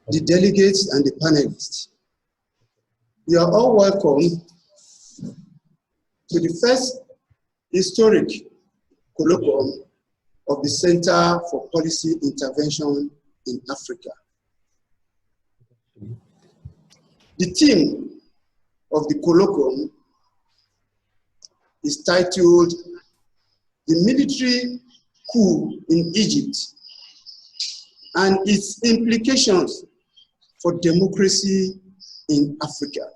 the delegates and the panelists. You are all welcome to the first historic colloquium of the Center for Policy Intervention in Africa. The theme of the colloquium is titled "The Military Coup in Egypt and its Implications for Democracy in Africa."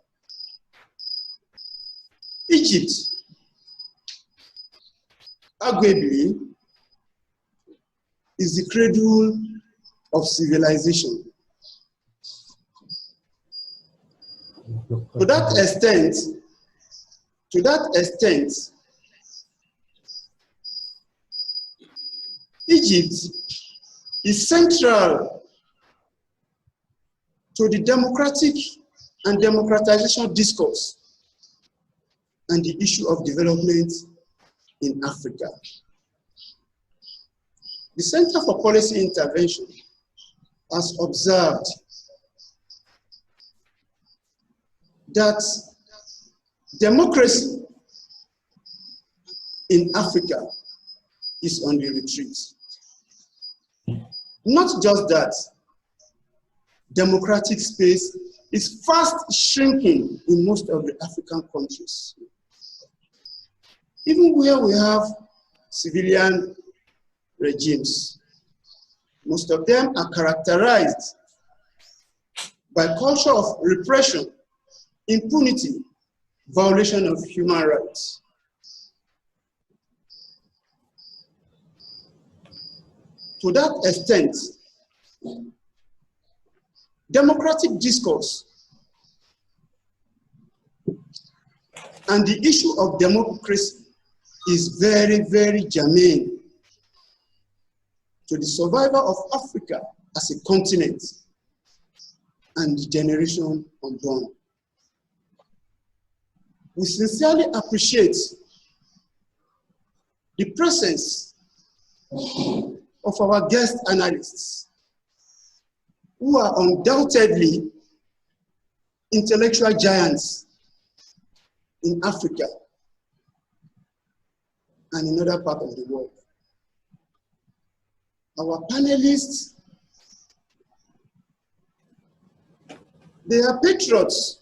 Egypt, arguably, is the cradle of civilization. To that extent, Egypt is central to the democratic and democratization discourse and the issue of development in Africa. The Center for Policy Intervention has observed that democracy in Africa is on the retreat. Not just that, democratic space is fast shrinking in most of the African countries. Even where we have civilian regimes, most of them are characterized by culture of repression, impunity, violation of human rights. To that extent, democratic discourse and the issue of democracy is very, very germane to the survival of Africa as a continent and the generation unborn. We sincerely appreciate the presence of our guest analysts, who are undoubtedly intellectual giants in Africa and in other parts of the world. Our panelists, they are patriots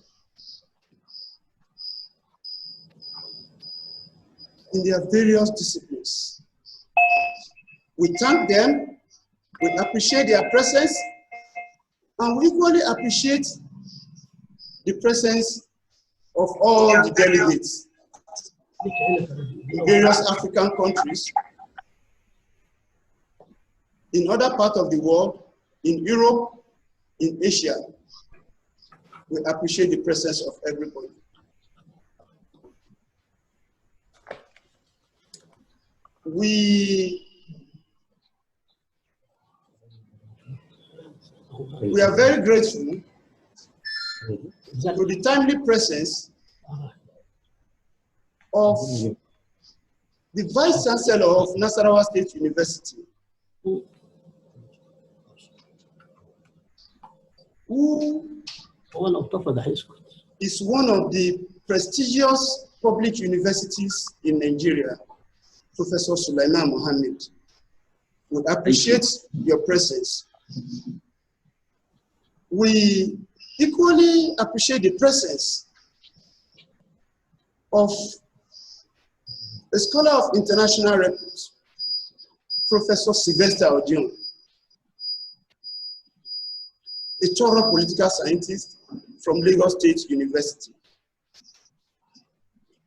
in their various disciplines. We thank them, we appreciate their presence, and we equally appreciate the presence of all the delegates in various African countries, in other parts of the world, in Europe, in Asia. We appreciate the presence of everybody. We are very grateful to the timely presence of the Vice Chancellor of Nasarawa State University, who is one of the prestigious public universities in Nigeria, Professor Sulaiman Mohammed. We appreciate your presence. We equally appreciate the presence of a scholar of international repute, Professor Sylvester Odion, a thorough political scientist from Lagos State University,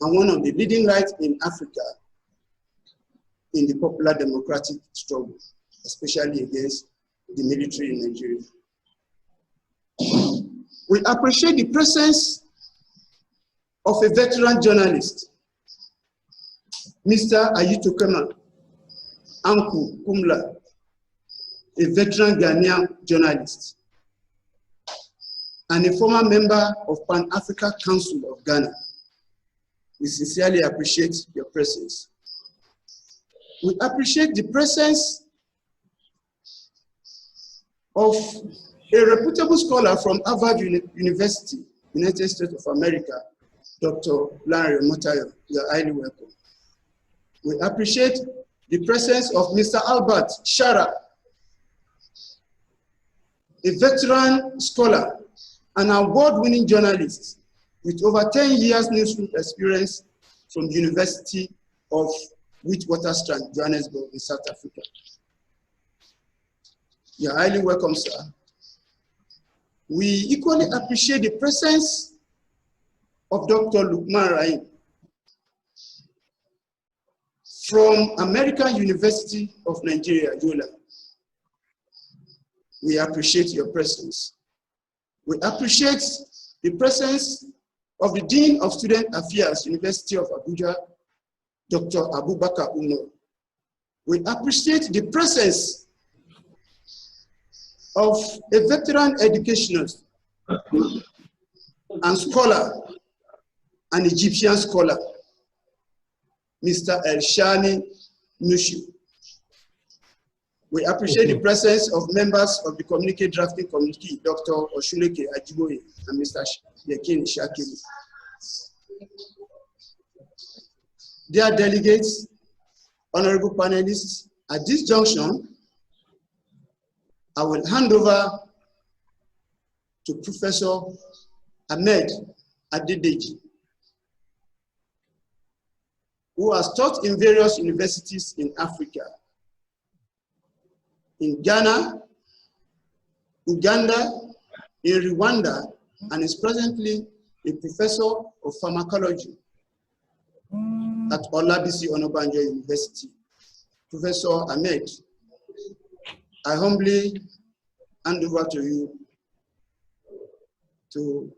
and one of the leading lights in Africa in the popular democratic struggle, especially against the military in Nigeria. We appreciate the presence of a veteran journalist, Mr. Ayito Kema Anku Kumla, a veteran Ghanaian journalist, and a former member of Pan-Africa Council of Ghana. We sincerely appreciate your presence. We appreciate the presence of a reputable scholar from Harvard University, United States of America, Dr. Larry Motayo. You are highly welcome. We appreciate the presence of Mr. Albert Shara, a veteran scholar, an award-winning journalist with over 10 years newsroom experience from the University of Witwatersrand, Johannesburg in South Africa. You are highly welcome, sir. We equally appreciate the presence of Dr. Lukman Rahim from American University of Nigeria, Yola. We appreciate your presence. We appreciate the presence of the Dean of Student Affairs, University of Abuja, Dr. Abubakar Umar. We appreciate the presence of a veteran educationist and scholar, an Egyptian scholar, Mr. Elshani Nushu. We appreciate the presence of members of the Communique Drafting Committee, Dr. Oshuleke Ajiboye and Mr. Yekin Shakiri. Dear delegates, honorable panelists, at this junction, I will hand over to Professor Ahmed Adedeji, who has taught in various universities in Africa, in Ghana, Uganda, in Rwanda, and is presently a professor of pharmacology at Olabisi Onabanjo University. Professor Ahmed, I humbly hand over to you to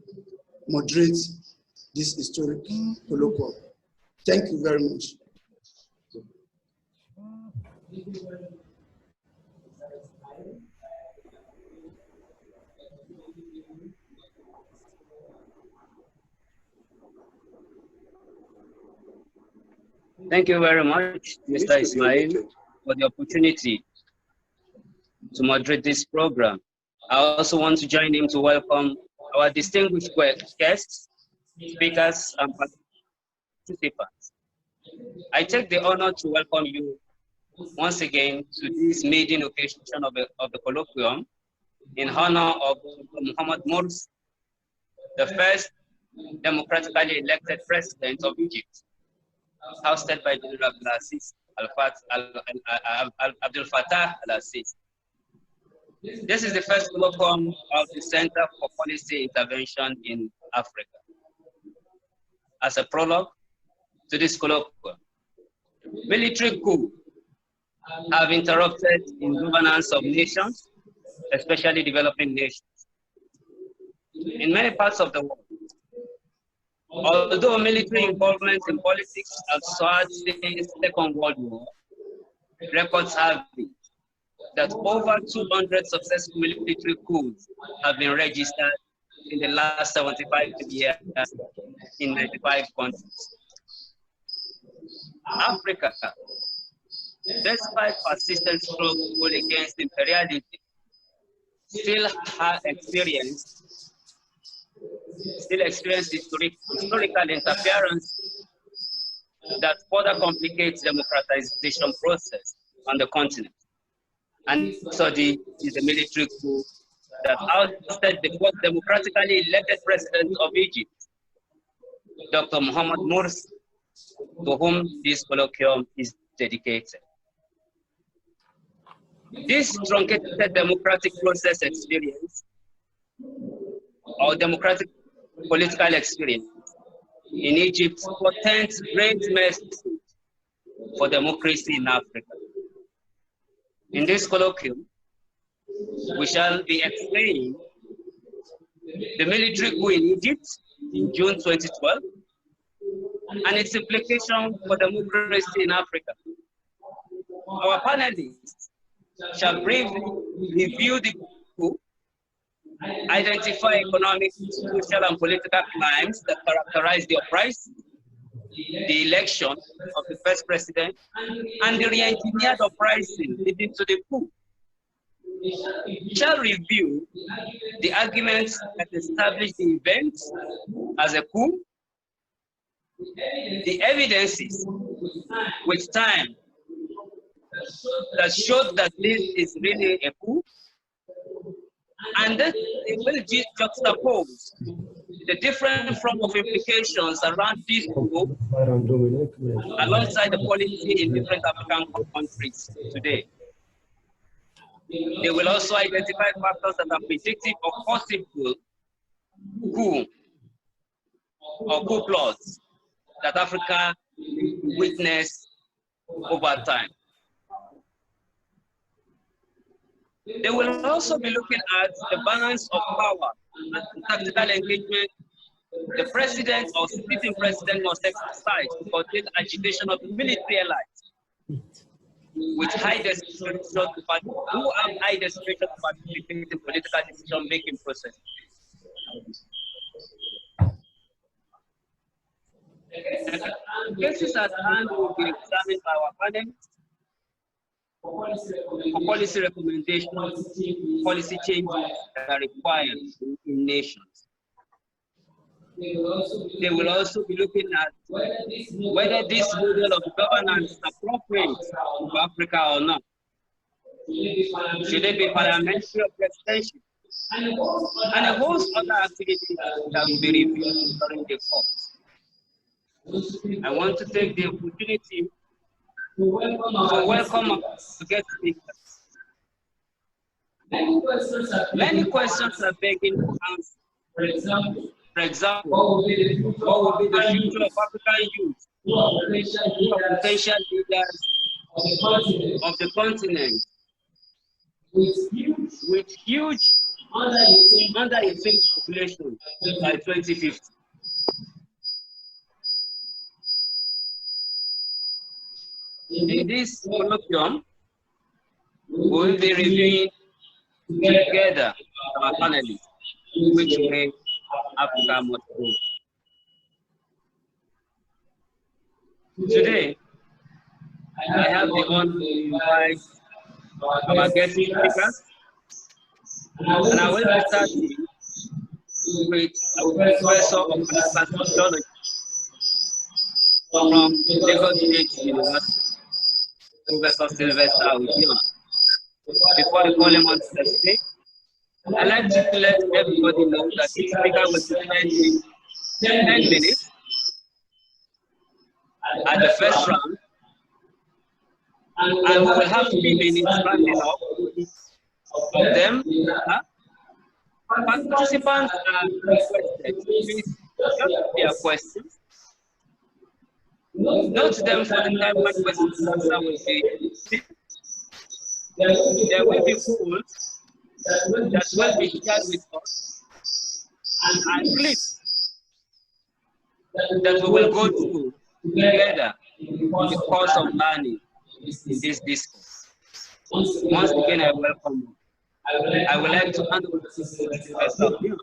moderate this historic colloquium. Thank you very much. Thank you very much, Mr. Ismail, for the opportunity to moderate this program. I also want to join him to welcome our distinguished guests, speakers, and participants. I take the honor to welcome you once again to this maiden occasion of the colloquium in honor of Muhammad Mursi, the first democratically elected president of Egypt, hosted by General Abdel Fattah al-Sisi. This is the first colloquium of the Center for Policy Intervention in Africa. As a prologue to this colloquium, military coups have interrupted in governance of nations, especially developing nations. In many parts of the world, although military involvement in politics has surged since the Second World War, records have it that over 200 successful military coups have been registered in the last 75 years in 95 countries. Africa, despite persistent struggle against imperialism, still experience historical interference that further complicates democratization process on the continent. And so is the military coup that ousted the first democratically elected president of Egypt, Dr. Muhammad Mursi, to whom this colloquium is dedicated. This truncated democratic process experience, or democratic political experience in Egypt, portends great message for democracy in Africa. In this colloquium, we shall be explaining the military coup in Egypt in June 2012 and its implication for democracy in Africa. Our panelists shall briefly review the coup, identify economic, social, and political crimes that characterize the uprising, the election of the first president, and the re-engineered uprising leading to the coup. shall review the arguments that establish the event as a coup, the evidences with time that showed that this is really a coup, and then it will juxtapose the different form of implications around this coup alongside the policy in different African countries today. They will also identify factors that are predictive of possible coup or coup plots that Africa witnessed over time. They will also be looking at the balance of power and tactical engagement the president or sitting president must exercise to contain agitation of military allies with high desperation who have high desperation to participate in political decision-making process. The cases at hand will be examined by our panelists for policy recommendations, policy changes that are required in nations. They will also be looking at whether this model of governance is appropriate for Africa or not. Should it be parliamentary or presidential? And a host of other activities that will be reviewed during the course. I want to take the opportunity to welcome our guest speakers. Many questions are begging to answer. For example, what will be the future of African youth, who are potential leaders of the continent, with huge under-18 population by 2050? In this colloquium, we will be reviewing together our panelists, which way Africa must go. Today, I have the honor to invite our guest speakers, and I will be starting with a professor of political sociology from Lagos State University, Professor Sylvester Audion. Before I call him on the stage, I'd like to let everybody know that each speaker will spend 10 minutes at the first round, and we will have 3 minutes rounding up of them. Participants are requested to please jot their questions. Note them for the time when questions and answers will be. There will be polls that will be shared with us and clips that we will go through together in the course of learning in this discourse. Once again, I welcome you. I would like to hand over to Professor Audion.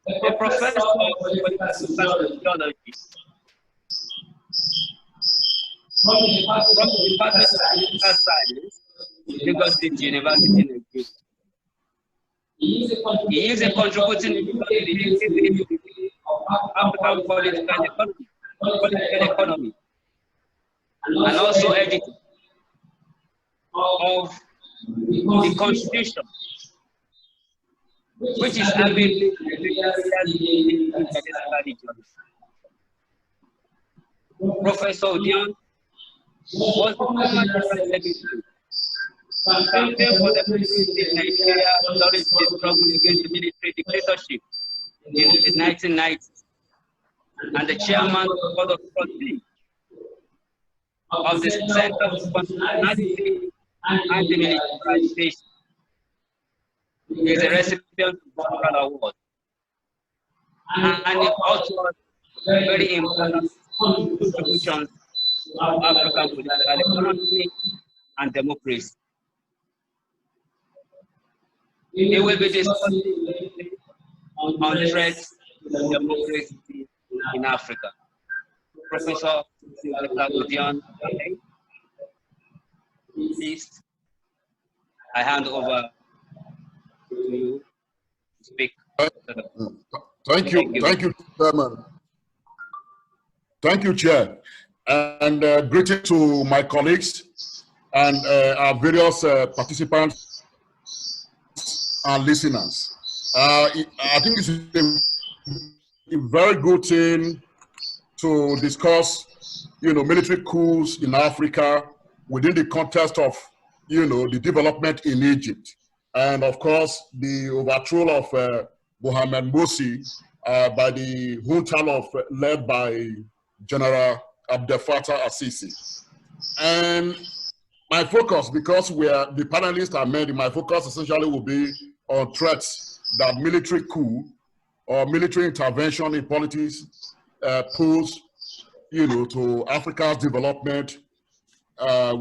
A professor of political sociology from the Department of Political Science, Lagos State University, Nigeria. He is a contributing editor to the History of African political economy, and also editor of the Constitution, which is available in the Professor Audion was the former General Secretary campaign for the presidency in Nigeria during the struggle against the military dictatorship in the 1990s, and the chairman of the Board of Trustees of the Center for Constitutionality and Demilitarization. He is a recipient of the Central Award, and he also very important contributions to African political economy and democracy. He will be discussing on threats to democracy in Africa. Professor Audion, please. I hand over to you to speak. Thank you, Chairman. Thank you, Chair. And greeting to my colleagues and our various participants and listeners. I think it's a very good thing to discuss, military coups in Africa within the context of, the development in Egypt. And of course, the overthrow of Mohamed Mursi by the junta led by General Abdel Fattah al-Sisi. And my focus, because the panelists are many, my focus essentially will be on threats that military coup or military intervention in politics pose, to Africa's development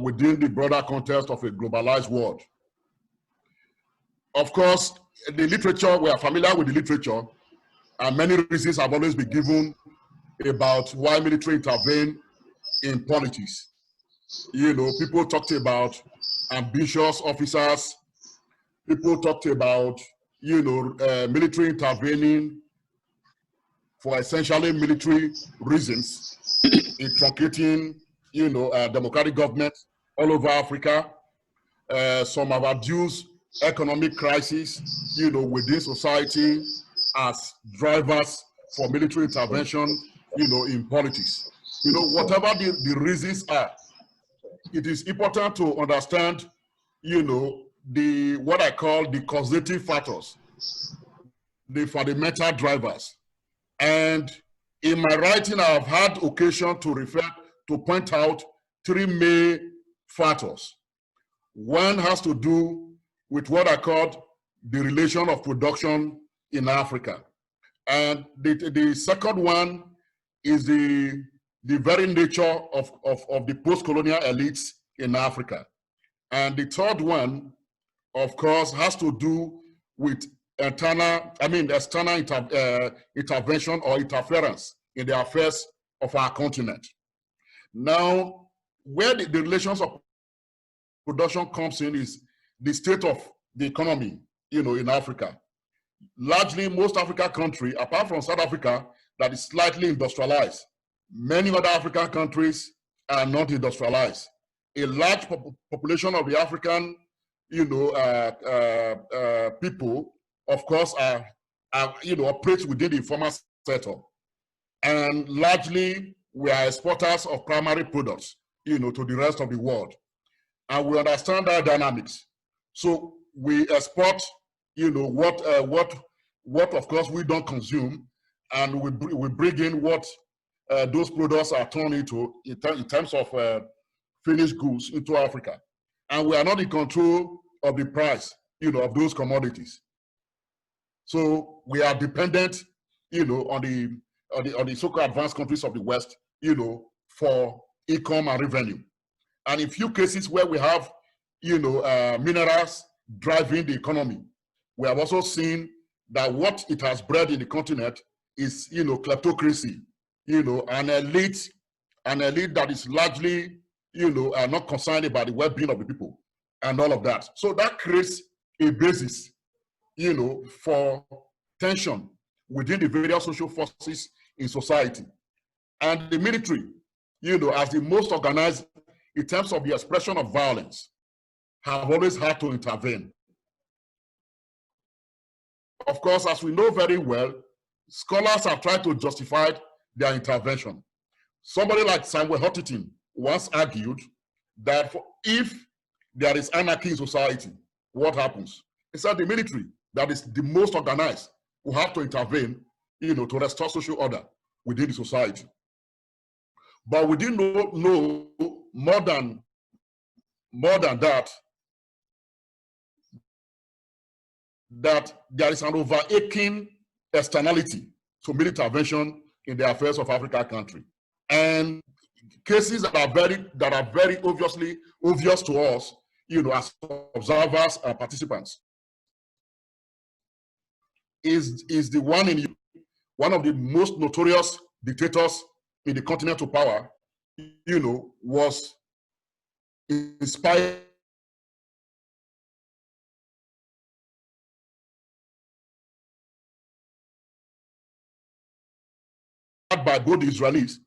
within the broader context of a globalized world. Of course, the literature, we are familiar with the literature, and many reasons have always been given about why military intervene in politics. People talked about ambitious officers. People talked about, military intervening for essentially military reasons, in truncating, democratic governments all over Africa. Some have adduced economic crisis, within society as drivers for military intervention, in politics. Whatever the reasons are, it is important to understand, what I call the causative factors, the fundamental drivers. And in my writing, I've had occasion to point out three main factors. One has to do with what I call the relation of production in Africa. And the second one is the very nature of the post-colonial elites in Africa. And the third one, of course, has to do with external intervention or interference in the affairs of our continent. Now, where the relations of production comes in is the state of the economy, in Africa. Largely, most African countries, apart from South Africa, that is slightly industrialized. Many other African countries are not industrialized. A large population of the African, people, of course, operate within the informal sector. And largely, we are exporters of primary products, to the rest of the world. And we understand our dynamics. So we export, what of course we don't consume, and we bring in what those products are turned into in terms of finished goods into Africa. And we are not in control of the price, of those commodities. So we are dependent, on the so-called advanced countries of the West, for income and revenue. And in few cases where we have, minerals driving the economy, we have also seen that what it has bred in the continent is, kleptocracy, an elite that is largely, not concerned about the well-being of the people and all of that. So that creates a basis, for tension within the various social forces in society. And the military, as the most organized in terms of the expression of violence, have always had to intervene. Of course, as we know very well, scholars have tried to justify their intervention. Somebody like Samuel Huntington once argued that if there is anarchy in society, what happens? He said the military, that is the most organized, will have to intervene, to restore social order within the society. But we didn't know more than that there is an overarching externality to military intervention in the affairs of African country. And cases that are very obviously obvious to us, as observers and participants, is the one in one of the most notorious dictators in the continental power, was inspired by both the Israelis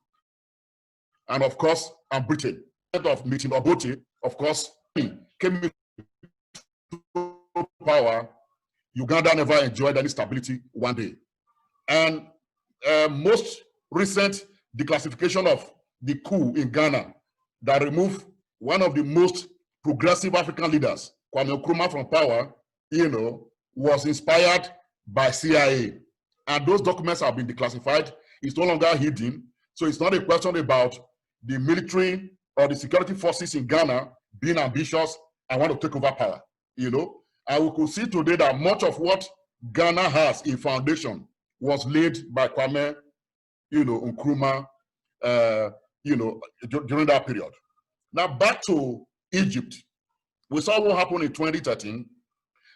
and, of course, and Britain. Of meeting Obote, of course, came into power. Uganda never enjoyed any stability one day. And most recent declassification of the coup in Ghana that removed one of the most progressive African leaders, Kwame Nkrumah, from power, was inspired by CIA. And those documents have been declassified. It's no longer hidden. So it's not a question about the military or the security forces in Ghana being ambitious and want to take over power, And we could see today that much of what Ghana has in foundation was laid by Kwame, Nkrumah, during that period. Now back to Egypt. We saw what happened in 2013.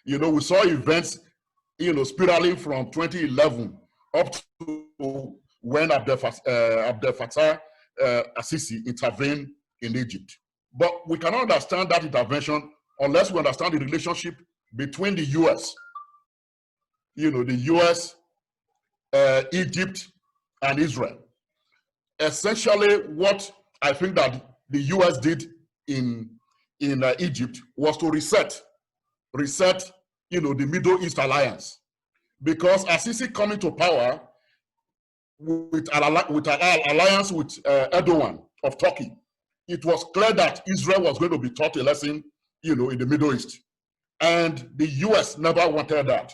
We saw events, spiraling from 2011 up to when Abdel Fattah Assisi intervened in Egypt. But we cannot understand that intervention unless we understand the relationship between the US, the US, Egypt, and Israel. Essentially, what I think that the US did in Egypt was to reset, the Middle East alliance. Because Assisi coming to power with an alliance with Erdogan of Turkey, it was clear that Israel was going to be taught a lesson, in the Middle East. And the US never wanted that.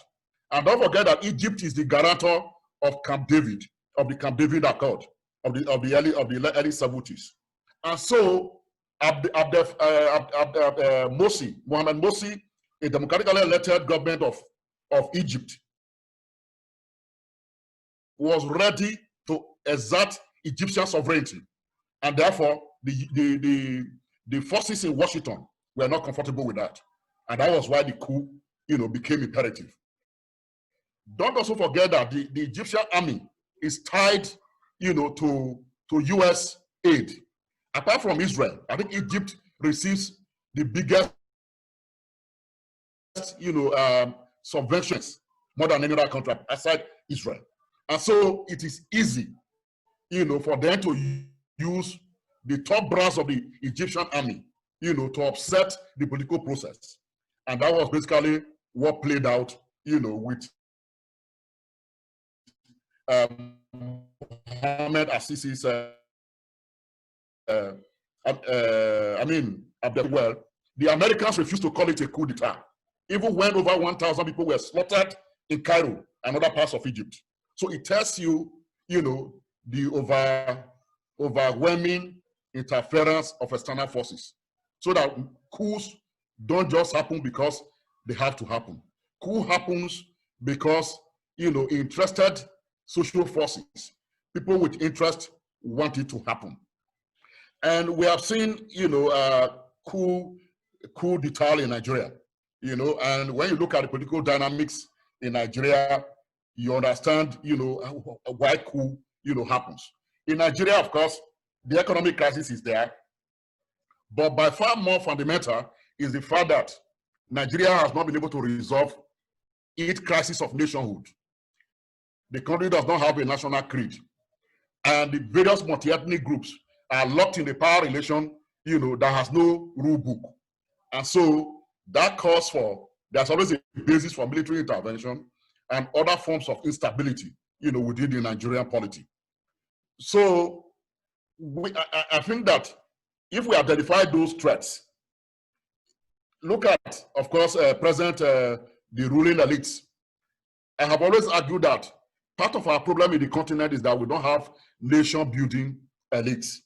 And don't forget that Egypt is the guarantor of Camp David, of the Camp David Accord, of the early 70s. And so Mohamed Mursi, a democratically elected government of Egypt, was ready to exert Egyptian sovereignty. And therefore, the forces in Washington were not comfortable with that. And that was why the coup, became imperative. Don't also forget that the Egyptian army is tied, to US aid. Apart from Israel, I think Egypt receives the biggest, subventions more than any other country aside Israel. And so it is easy, for them to use the top brass of the Egyptian army, to upset the political process. And that was basically what played out, with Mohamed Assisi's, the Americans refused to call it a coup d'etat, even when over 1,000 people were slaughtered in Cairo and other parts of Egypt. So it tells you, the overwhelming interference of external forces, so that coups don't just happen because they have to happen. Coup happens because, interested social forces, people with interest, want it to happen. And we have seen, coup d'etat in Nigeria, and when you look at the political dynamics in Nigeria, you understand, why coup, happens. In Nigeria, of course, the economic crisis is there, but by far more fundamental is the fact that Nigeria has not been able to resolve its crisis of nationhood. The country does not have a national creed, and the various multi-ethnic groups are locked in a power relation, that has no rule book. And so that calls for, there's always a basis for military intervention and other forms of instability, within the Nigerian polity. So I think that if we identify those threats, look at, of course, the ruling elites. I have always argued that part of our problem in the continent is that we don't have nation-building elites.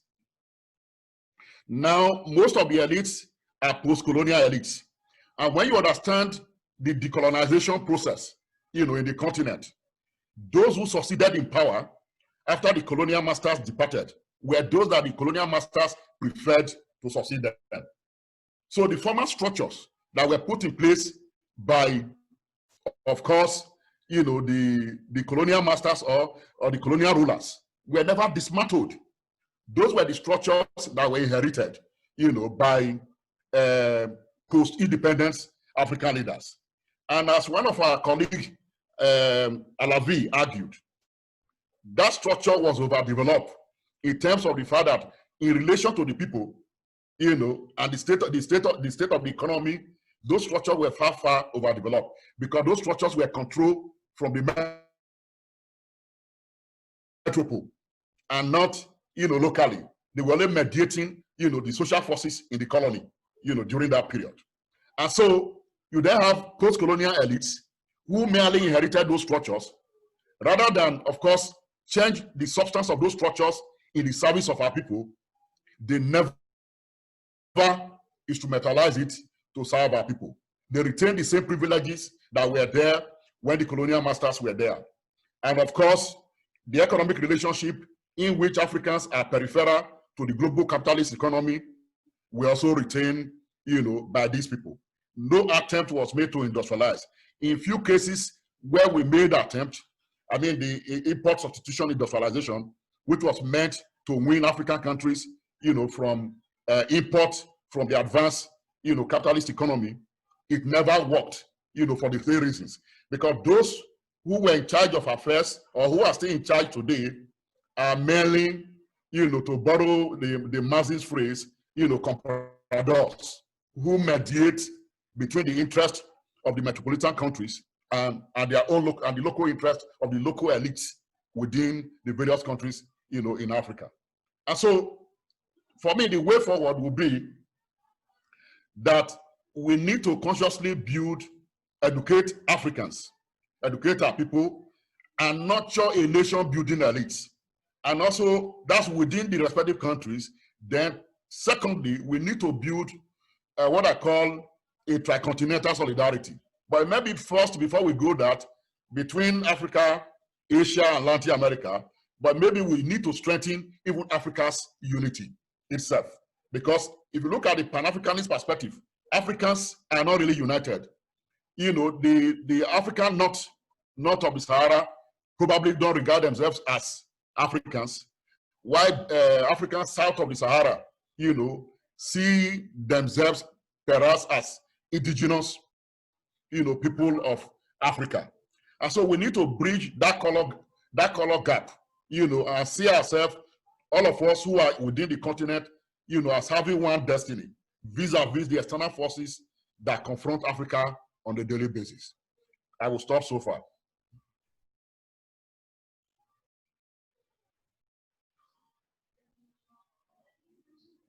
Now, most of the elites are post-colonial elites. And when you understand the decolonization process, in the continent, those who succeeded in power after the colonial masters departed were those that the colonial masters preferred to succeed them. So the former structures that were put in place by, of course, the colonial masters or the colonial rulers were never dismantled. Those were the structures that were inherited, by post-independence African leaders. And as one of our colleagues, Alavi, argued, that structure was overdeveloped in terms of the fact that in relation to the people, you know, and the state of the economy, those structures were far overdeveloped because those structures were controlled from the metropole and not, you know, locally. They were only mediating, you know, the social forces in the colony, you know, during that period. And so you then have post-colonial elites who merely inherited those structures rather than, of course, change the substance of those structures in the service of our people. They never instrumentalize it to serve our people. They retain the same privileges that were there when the colonial masters were there. And of course, the economic relationship in which Africans are peripheral to the global capitalist economy were also retained, you know, by these people. No attempt was made to industrialize. In few cases where we made attempt, I mean the import substitution industrialization, which was meant to win African countries, you know, from import from the advanced, you know, capitalist economy, it never worked, you know, for the three reasons. Because those who were in charge of affairs or who are still in charge today are merely, you know, to borrow the Mursi's phrase, you know, compradors who mediate between the interest of the metropolitan countries and their own and the local interest of the local elites within the various countries, you know, in Africa. And so, for me, the way forward will be that we need to consciously educate Africans, educate our people, and nurture a nation-building elite. And also, that's within the respective countries. Then, secondly, we need to build what I call a tricontinental solidarity. But maybe first, before we go that, between Africa, Asia, and Latin America, but maybe we need to strengthen even Africa's unity itself. Because if you look at the Pan-Africanist perspective, Africans are not really united. You know, the African north of the Sahara probably don't regard themselves as Africans, while Africans south of the Sahara, you know, see themselves perhaps as indigenous, you know, people of Africa. And so we need to bridge that color gap, you know, and see ourselves, all of us who are within the continent, you know, as having one destiny, vis-a-vis the external forces that confront Africa on a daily basis. I will stop so far.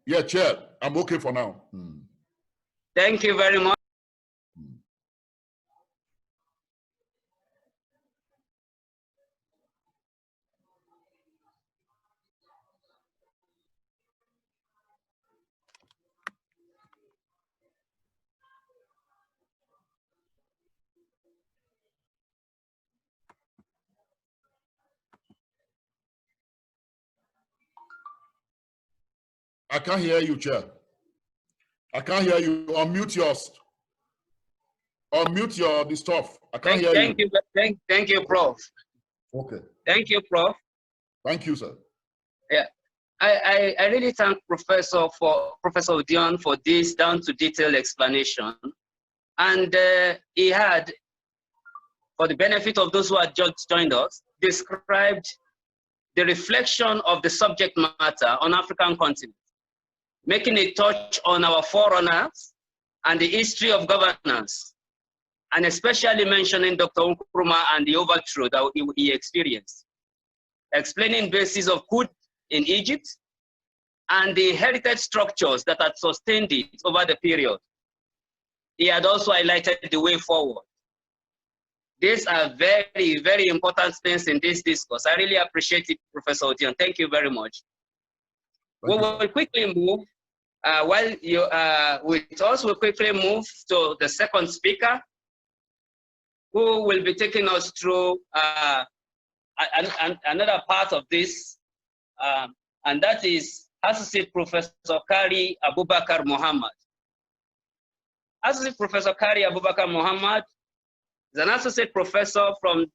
Yeah, Chair, I'm okay for now. Thank you very much. I can't hear you, Chair. I can't hear you. Unmute the stuff. I can't hear you. Thank you, Prof. Okay. Thank you, Prof. Thank you, sir. Yeah, I really thank Professor Odion for this down to detail explanation. And he had, for the benefit of those who had just joined us, described the reflection of the subject matter on African continent, making a touch on our forerunners and the history of governance, and especially mentioning Dr. Nkrumah and the overthrow that he experienced, explaining basis of coup in Egypt and the heritage structures that had sustained it over the period. He had also highlighted the way forward. These are very, very important things in this discourse. I really appreciate it, Professor Odion. Thank you very much. We will quickly move, while you with us, we'll quickly move to the second speaker, who will be taking us through another part of this, and that is Associate Professor Kari Abubakar Muhammad. Associate Professor Kari Abubakar Muhammad is an associate professor from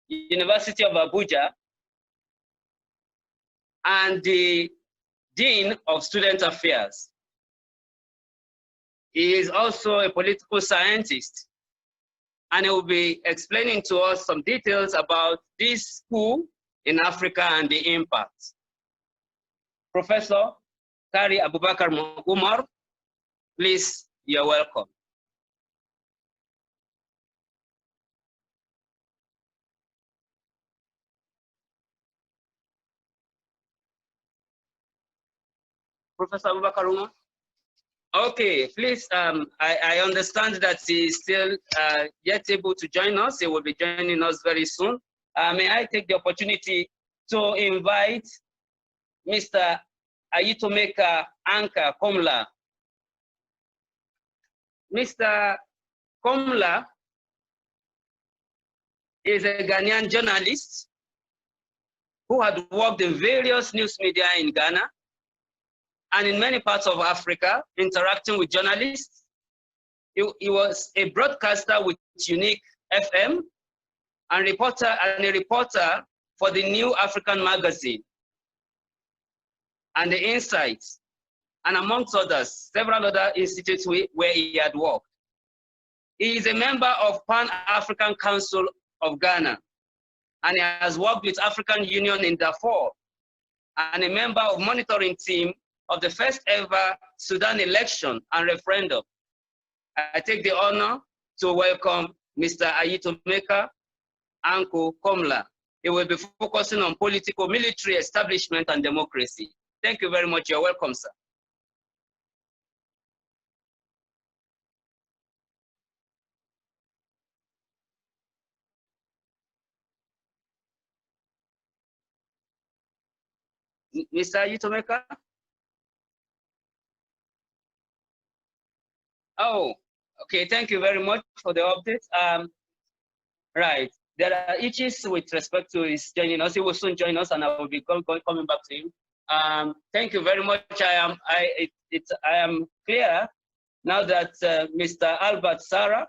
University of Abuja and the Dean of Student Affairs. He is also a political scientist, and he will be explaining to us some details about this coup in Africa and the impact. Professor Kari Abubakar Umar, please, you're welcome. Professor Abubakar Umar? Okay, please, I understand that he is still yet able to join us. He will be joining us very soon. May I take the opportunity to invite Mr. Ayitomeka Anka Komla. Mr. Komla is a Ghanaian journalist who had worked in various news media in Ghana and in many parts of Africa, interacting with journalists. He was a broadcaster with Unique FM and a reporter for the New African magazine and the Insights, and amongst others, several other institutes where he had worked. He is a member of Pan-African Council of Ghana, and he has worked with African Union in Darfur, and a member of monitoring team of the first ever Sudan election and referendum. I take the honor to welcome Mr. Ayitomeka Anko Komla. He will be focusing on political, military establishment and democracy. Thank you very much. You're welcome, sir. Mr. Ayitomeka? Oh, okay. Thank you very much for the update. Right. There are issues with respect to his joining us. He will soon join us, and I will be coming back to him. Thank you very much. I am clear now that Mr. Albert Sarah,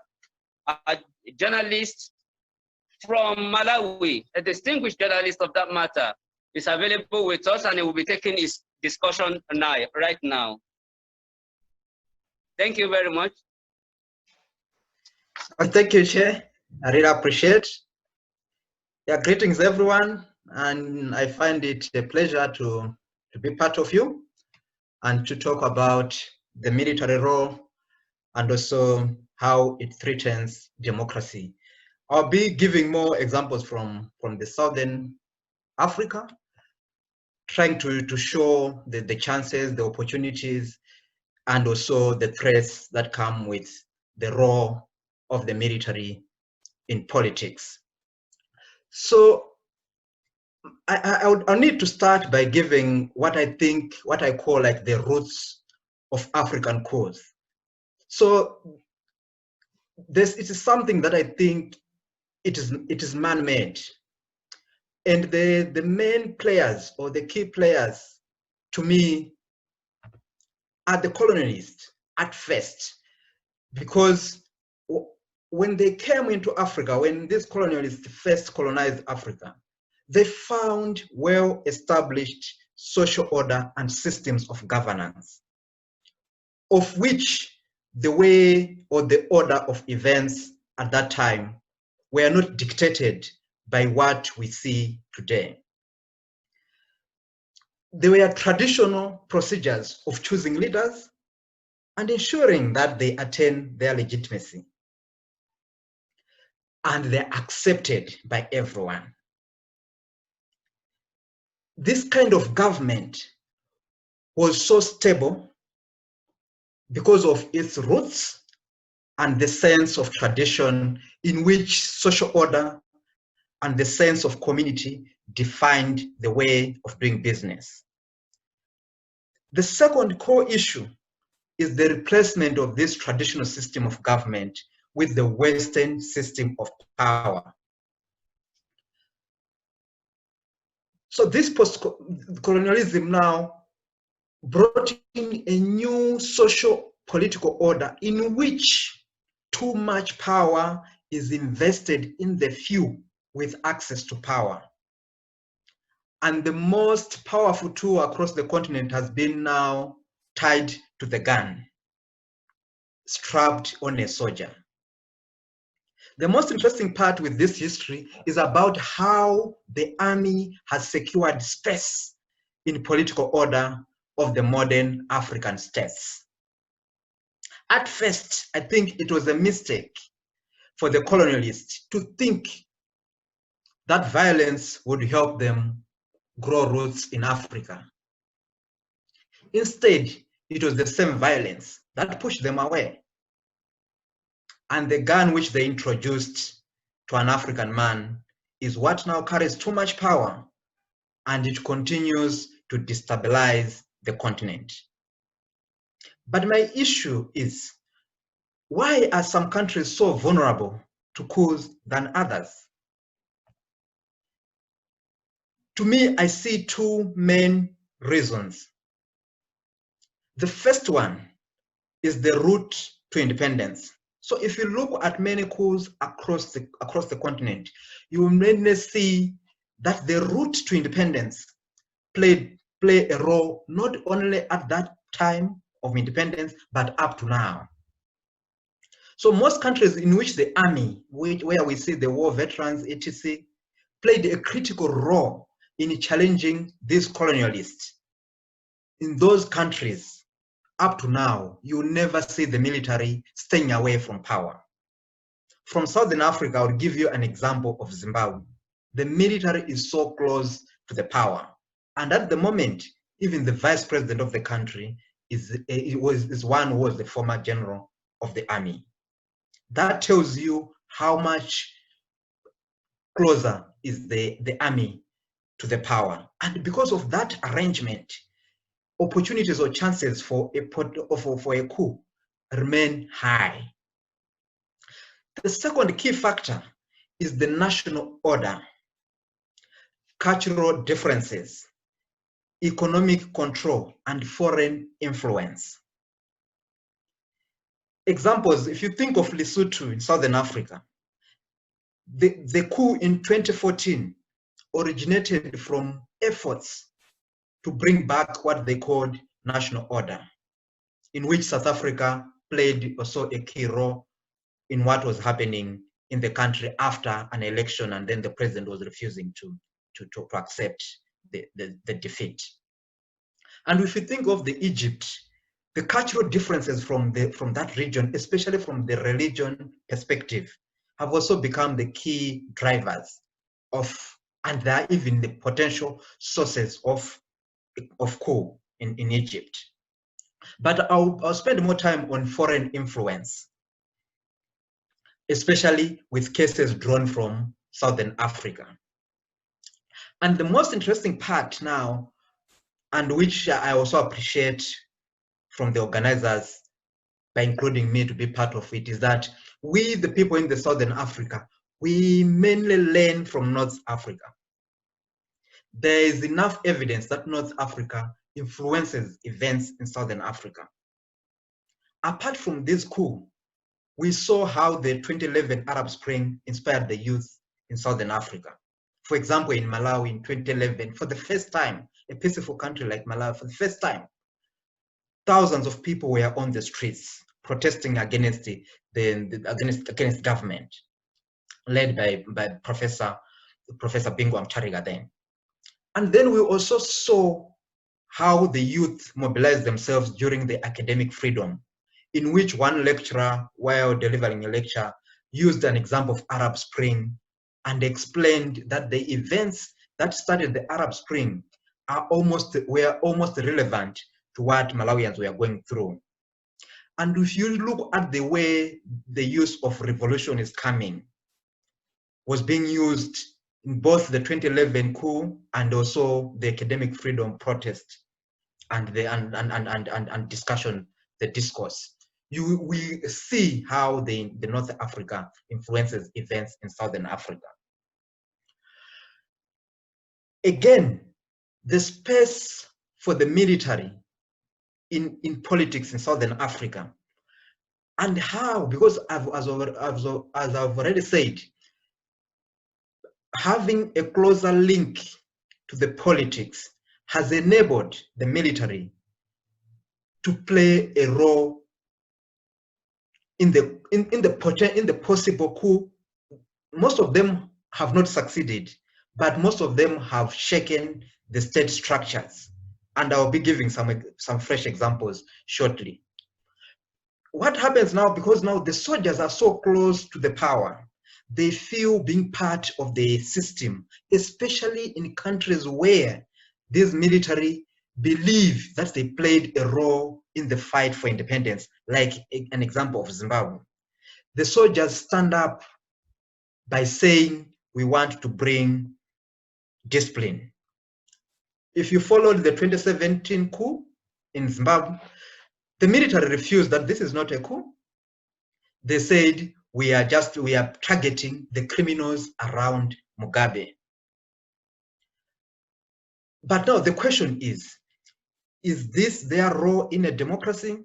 a journalist from Malawi, a distinguished journalist of that matter, is available with us, and he will be taking his discussion right now. Thank you very much. Thank you, Chair. I really appreciate. Yeah, greetings everyone, and I find it a pleasure to be part of you and to talk about the military role and also how it threatens democracy. I'll be giving more examples from the Southern Africa, trying to show the chances, the opportunities, and also the threats that come with the role of the military in politics. So I need to start by giving what I call like the roots of African cause. So it is something that I think it is man-made. And the main players or the key players to me are the colonialists at first, because when they came into Africa, when these colonialists first colonized Africa, they found well-established social order and systems of governance, of which the way or the order of events at that time were not dictated by what we see today. There were traditional procedures of choosing leaders and ensuring that they attain their legitimacy, and they're accepted by everyone. This kind of government was so stable because of its roots and the sense of tradition in which social order and the sense of community defined the way of doing business. The second core issue is the replacement of this traditional system of government with the Western system of power. So this post-colonialism now brought in a new social political order in which too much power is invested in the few with access to power. And the most powerful tool across the continent has been now tied to the gun, strapped on a soldier. The most interesting part with this history is about how the army has secured space in political order of the modern African states. At first, I think it was a mistake for the colonialists to think that violence would help them grow roots in Africa. Instead, it was the same violence that pushed them away. And the gun which they introduced to an African man is what now carries too much power, and it continues to destabilize the continent. But my issue is, why are some countries so vulnerable to coups than others? To me, I see two main reasons. The first one is the route to independence. So if you look at many coups across the continent, you will mainly see that the route to independence play a role not only at that time of independence, but up to now. So most countries in which the army, where we see the war veterans, etc., played a critical role in challenging these colonialists. In those countries, up to now, you never see the military staying away from power. From Southern Africa, I would give you an example of Zimbabwe. The military is so close to the power. And at the moment, even the vice president of the country is one who was the former general of the army. That tells you how much closer is the army to the power. And because of that arrangement, opportunities or chances for a coup remain high. The second key factor is the national order, cultural differences, economic control, and foreign influence. Examples, if you think of Lesotho in Southern Africa, the coup in 2014 originated from efforts to bring back what they called national order, in which South Africa played also a key role in what was happening in the country after an election, and then the president was refusing to accept the defeat. And if you think of the Egypt, the cultural differences from that region, especially from the religion perspective, have also become the key drivers of, and they are even the potential sources of coup in Egypt. But I'll spend more time on foreign influence, especially with cases drawn from Southern Africa. And the most interesting part now, and which I also appreciate from the organizers by including me to be part of it, is that we, the people in the Southern Africa, we mainly learn from North Africa. There is enough evidence that North Africa influences events in Southern Africa. Apart from this coup, we saw how the 2011 Arab Spring inspired the youth in Southern Africa. For example, in Malawi in 2011, for the first time, a peaceful country like Malawi, for the first time, thousands of people were on the streets protesting against against government, led by Professor Bingu Mutharika then. And then we also saw how the youth mobilized themselves during the academic freedom, in which one lecturer, while delivering a lecture, used an example of Arab Spring and explained that the events that started the Arab Spring were almost relevant to what Malawians were going through. And if you look at the way the use of revolution is coming, was being used in both the 2011 coup and also the academic freedom protest and discussion, the discourse, we see how the North Africa influences events in Southern Africa. Again, the space for the military in politics in Southern Africa, and how, because as I've already said, having a closer link to the politics has enabled the military to play a role in the possible coup most of them have not succeeded, but most of them have shaken the state structures. And I'll be giving some fresh examples shortly. What happens now, because now the soldiers are so close to the power, they feel being part of the system, especially in countries where these military believe that they played a role in the fight for independence, like an example of Zimbabwe. The soldiers stand up by saying, we want to bring discipline. If you followed the 2017 coup in Zimbabwe, the military refused that this is not a coup. They said, we are targeting the criminals around Mugabe. But now the question is this their role in a democracy?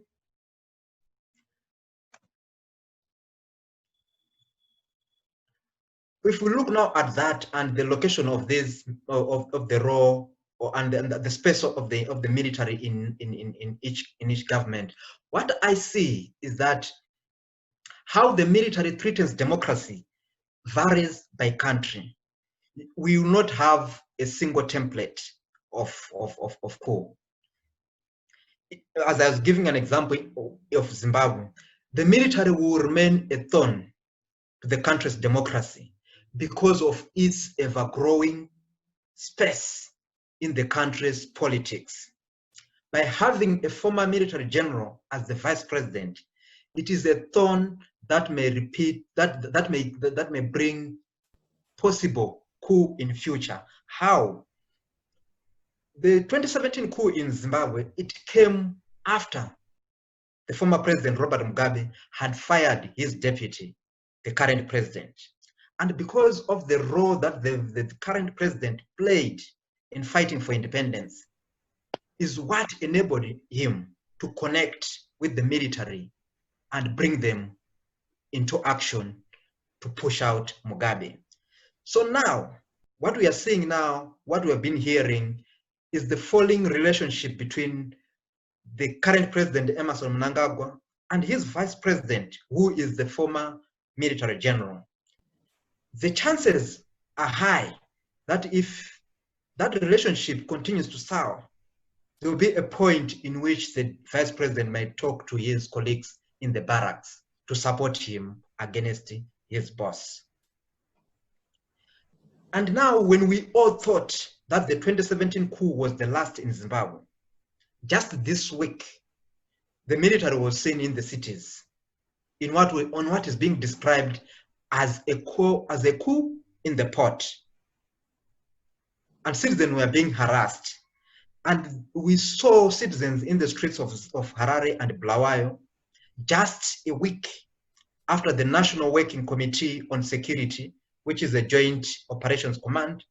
If we look now at that and the location of this of the role and the space of the military in each government, what I see is that how the military treats democracy varies by country. We will not have a single template of coup. As I was giving an example of Zimbabwe, the military will remain a thorn to the country's democracy because of its ever-growing space in the country's politics. By having a former military general as the vice president, it is a thorn that may may bring possible coup in future. How? The 2017 coup in Zimbabwe, it came after the former president, Robert Mugabe, had fired his deputy, the current president. And because of the role that the current president played in fighting for independence, is what enabled him to connect with the military and bring them into action to push out Mugabe. So now, what we are seeing now, what we have been hearing, is the falling relationship between the current president, Emmerson Mnangagwa, and his vice president, who is the former military general. The chances are high that if that relationship continues to sour, there will be a point in which the vice president might talk to his colleagues in the barracks to support him against his boss. And now, when we all thought that the 2017 coup was the last in Zimbabwe, just this week, the military was seen in the cities on what is being described as a coup in the port. And citizens were being harassed. And we saw citizens in the streets of Harare and Bulawayo just a week after the National Working Committee on Security, which is a joint operations command,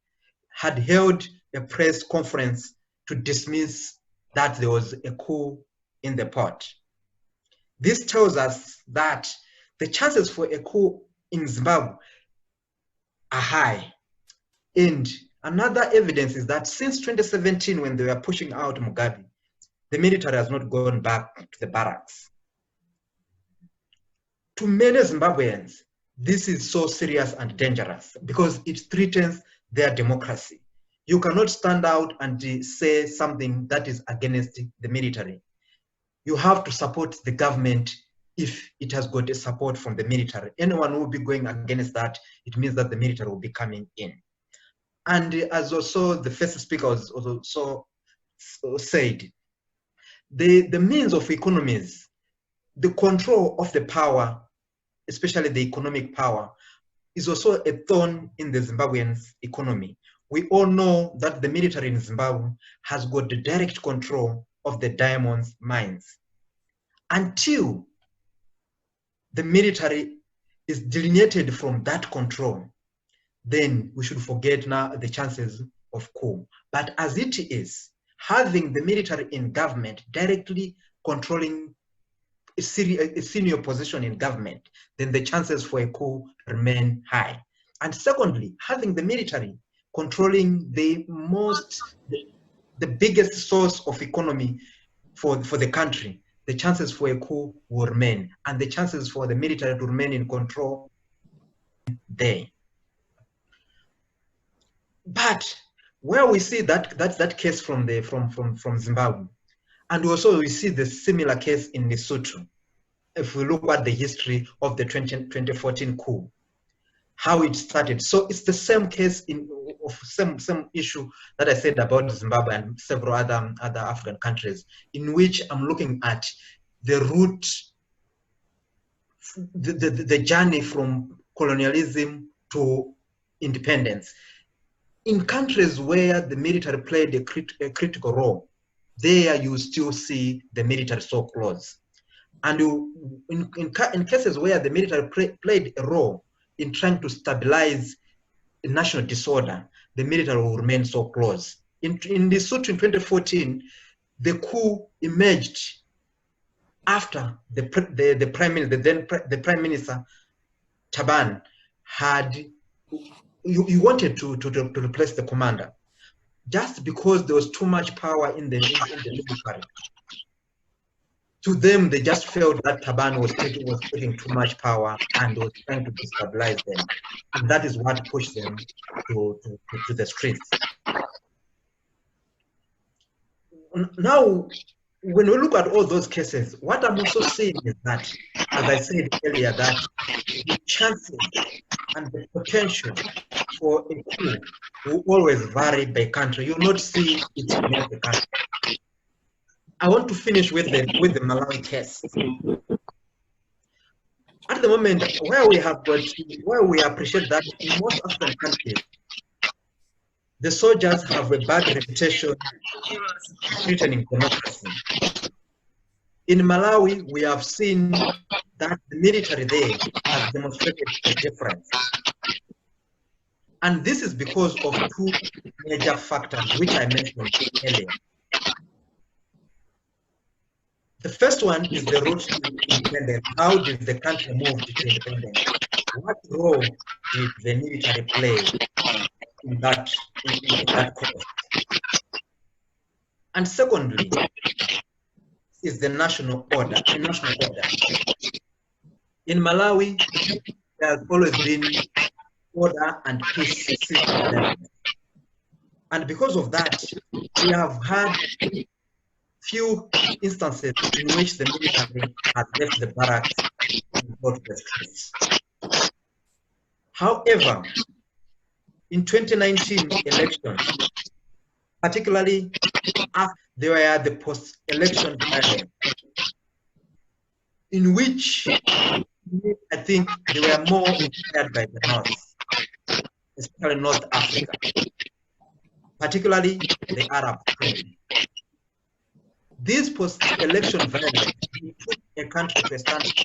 had held a press conference to dismiss that there was a coup in the port. This tells us that the chances for a coup in Zimbabwe are high. And another evidence is that since 2017, when they were pushing out Mugabe, the military has not gone back to the barracks. To many Zimbabweans, this is so serious and dangerous because it threatens their democracy. You cannot stand out and say something that is against the military. You have to support the government if it has got a support from the military. Anyone who will be going against that, it means that the military will be coming in. And as also the first speaker was also said, the means of economies, the control of the power, especially the economic power, is also a thorn in the Zimbabwean economy. We all know that the military in Zimbabwe has got the direct control of the diamonds mines. Until the military is delineated from that control, then we should forget now the chances of coup. But as it is, having the military in government directly controlling a senior position in government, then the chances for a coup remain high. And secondly, having the military controlling the biggest source of economy for the country, the chances for a coup will remain, and the chances for the military to remain in control there. But where we see that case from Zimbabwe, and also we see the similar case in Lesotho, if we look at the history of the 2014 coup, how it started. So it's the same case of same issue that I said about Zimbabwe and several other African countries, in which I'm looking at the route, the journey from colonialism to independence. In countries where the military played a critical role, there you still see the military so close. And in cases where the military played a role in trying to stabilize national disorder, the military will remain so close. In Lesotho in 2014, the coup emerged after the Prime Minister Taban had you wanted to replace the commander, just because there was too much power in the military. To them, they just felt that Taban was taking too much power and was trying to destabilize them, and that is what pushed them to the streets. Now, when we look at all those cases, what I'm also seeing is that, as I said earlier, that the chances and the potential for a coup will always vary by country. You'll not see it in every country. I want to finish with the Malawi case. At the moment, where we appreciate that in most African countries, the soldiers have a bad reputation threatening democracy. In Malawi, we have seen that the military there has demonstrated a difference. And this is because of two major factors, which I mentioned earlier. The first one is the road to independence. How did the country move to independence? What role did the military play in that cause? And secondly, is the national order. In Malawi, there has always been order and peace system. And because of that, we have had few instances in which the military has left the barracks and go to the streets. However, in 2019 elections, particularly after there were the post-election violence, in which I think they were more inspired by the North, especially North Africa, particularly the Arab Spring. This post-election violence took a country to a standstill.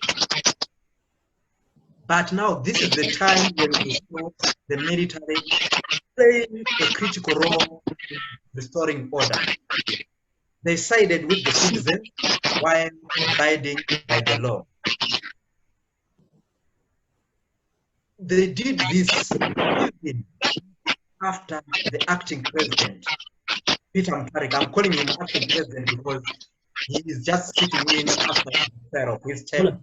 But now this is the time when we saw the military playing a critical role in restoring order. They sided with the citizens while abiding by the law. They did this even after the acting president, Peter Mutharika. I'm calling him acting president because he is just sitting in after of his term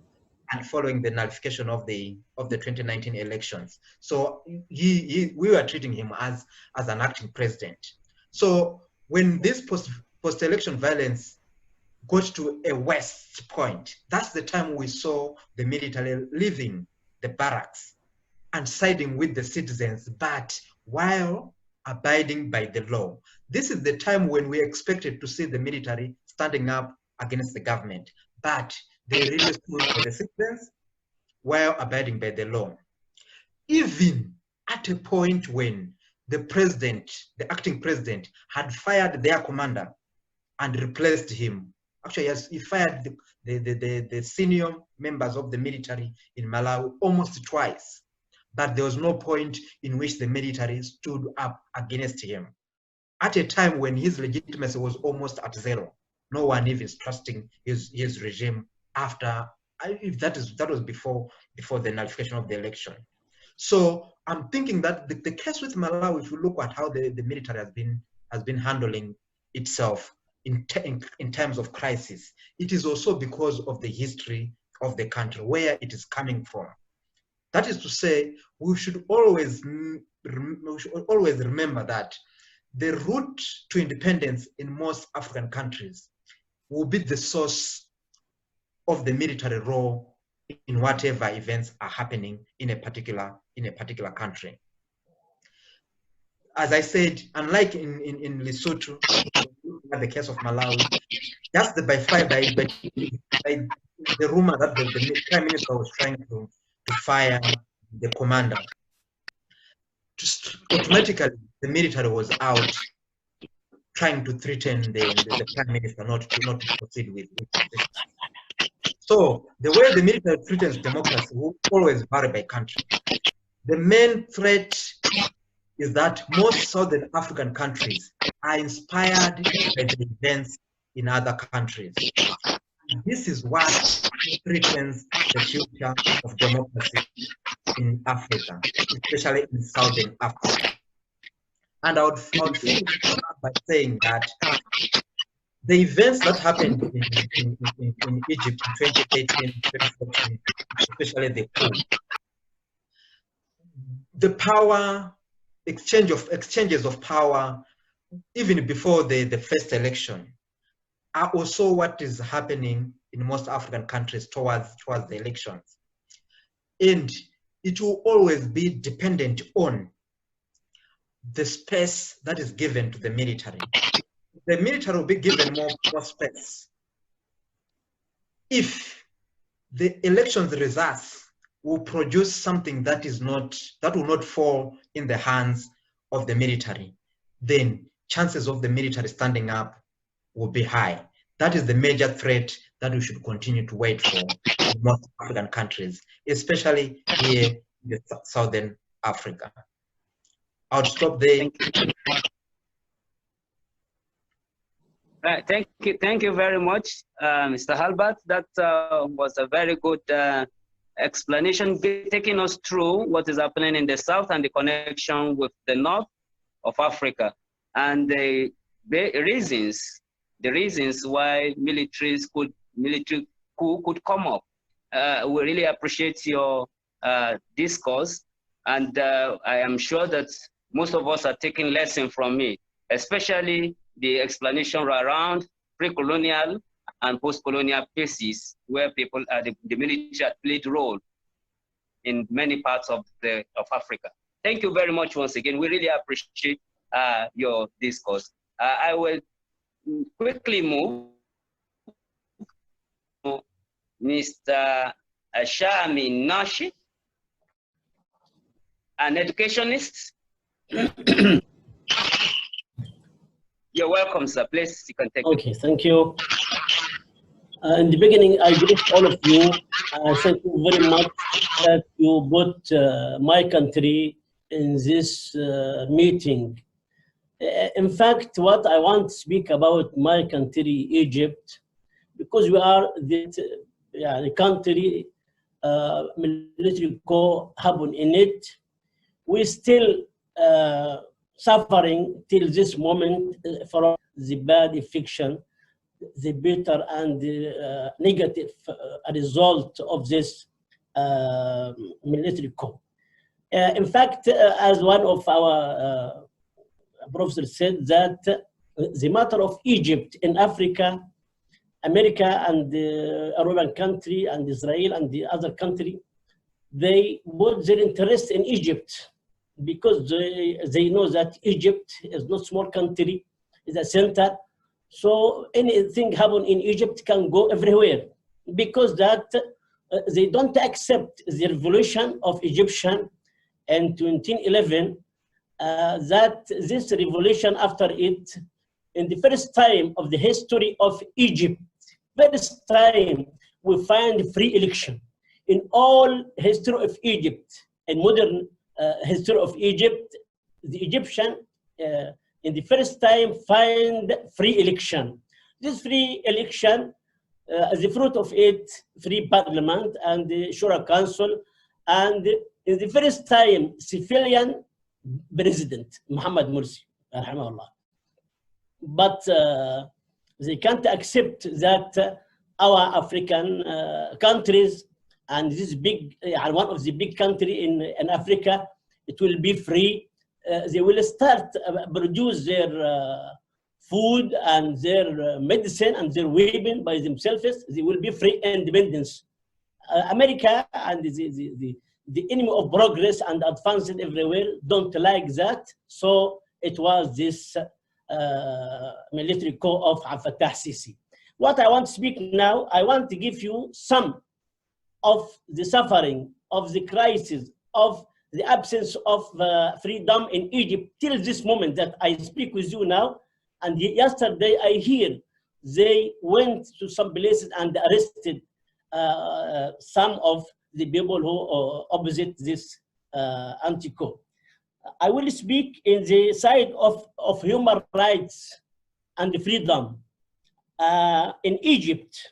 and following the nullification of the 2019 elections. So we were treating him as an acting president. So when this post-election violence got to a worst point, that's the time we saw the military leaving the barracks and siding with the citizens, but while abiding by the law. This is the time when we expected to see the military standing up against the government, but they really stood for the citizens while abiding by the law. Even at a point when the president, the acting president, had fired their commander and replaced him. Actually, yes, he fired the senior members of the military in Malawi almost twice. But there was no point in which the military stood up against him. At a time when his legitimacy was almost at zero, no one even trusting his regime after, if that was before the nullification of the election. So I'm thinking that the case with Malawi, if you look at how the military has been handling itself in terms of crisis, it is also because of the history of the country, where it is coming from. That is to say, we should always always remember that the route to independence in most African countries will be the source of the military role in whatever events are happening in a particular country. As I said, unlike in Lesotho, the case of Malawi, just the the rumor that the prime minister was trying to fire the commander, just automatically the military was out trying to threaten the prime minister not to proceed with this. So the way the military threatens democracy will always vary by country. The main threat is that most Southern African countries are inspired by the events in other countries. This is what threatens the future of democracy in Africa, especially in Southern Africa. And I would finish by saying that the events that happened in Egypt in 2013, 2014, especially the coup, the power exchanges of power, even before the first election, are also what is happening in most African countries towards the elections. And it will always be dependent on the space that is given to the military. The military will be given more space if the elections results will produce something that will not fall in the hands of the military, then chances of the military standing up will be high. That is the major threat that we should continue to wait for in most African countries, especially here in Southern Africa. I'll stop there. Thank you very much, Mr. Halbert. That was a very good explanation, taking us through what is happening in the South and the connection with the North of Africa, and the reasons why military coup could come up. We really appreciate your discourse, and I am sure that most of us are taking lesson from it, especially the explanation around pre-colonial and post-colonial pieces where people the military had played role in many parts of Africa. Thank you very much once again. We really appreciate your discourse. I will quickly move to Mr. Shami Nashi, an educationist. You're welcome, sir. Please, you can take it. Okay, thank you. In the beginning, I greet all of you. Thank you very much that you put my country in this meeting. In fact, what I want to speak about my country, Egypt, because we are the country military coup happened in it. We still suffering till this moment from the bad fiction, the bitter and the negative result of this military coup. In fact, as one of our professors said, that the matter of Egypt in Africa, America and the Arabian country and Israel and the other country, they put their interest in Egypt because they know that Egypt is not small country, is a center. So anything happen in Egypt can go everywhere because that they don't accept the revolution of Egyptian in 1911, that this revolution after it, in the first time of the history of Egypt, first time we find free election. In all history of Egypt, in modern history of Egypt, the Egyptian in the first time find free election. This free election, the fruit of it, free parliament and the Shura Council, and in the first time, civilian president, Muhammad Mursi, rahimahullah. But they can't accept that our African countries and this big, one of the big country in Africa, it will be free they will start produce their food and their medicine and their weapon by themselves. They will be free independence. America and the enemy of progress and advancement everywhere don't like that. So it was this military coup of Abdel Fattah Sisi. What I want to speak now, I want to give you some of the suffering, of the crisis, of the absence of freedom in Egypt till this moment that I speak with you now. And yesterday I hear they went to some places and arrested some of the people who opposite this anti-coup. I will speak in the side of human rights and freedom. In Egypt,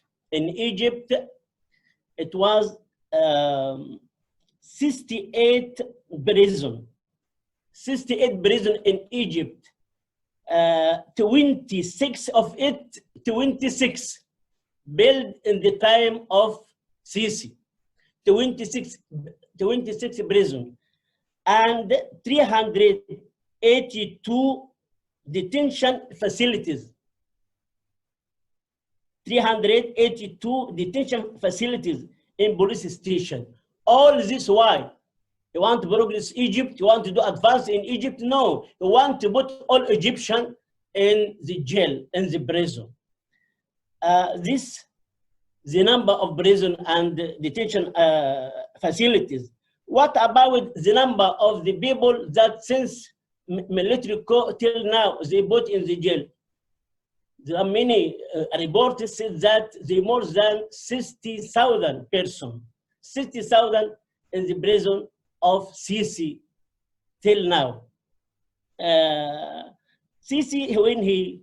it was 68 prison in Egypt. 26 of it, 26 built in the time of Sisi. 26 prison and 382 detention facilities. 382 detention facilities in police station. All this why? You want to progress Egypt? You want to do advance in Egypt? No. You want to put all Egyptians in the jail, in the prison. The number of prison and detention facilities. What about the number of the people that since military coup till now they put in the jail? There are many reports said that there are more than 60,000 persons, 60,000 in the prison of Sisi till now. Sisi, when he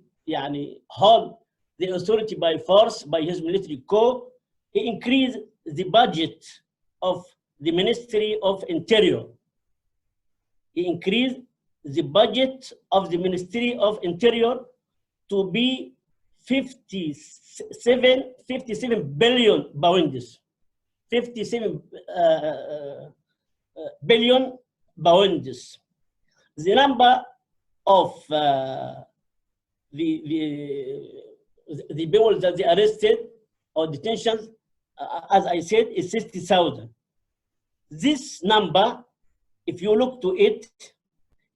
held the authority by force, by his military coup, he increased the budget of the Ministry of Interior. He increased the budget of the Ministry of Interior to be 57 billion pounds. 57 billion pounds. The number of the people that they arrested or detentions, as I said, is 60,000. This number, if you look to it,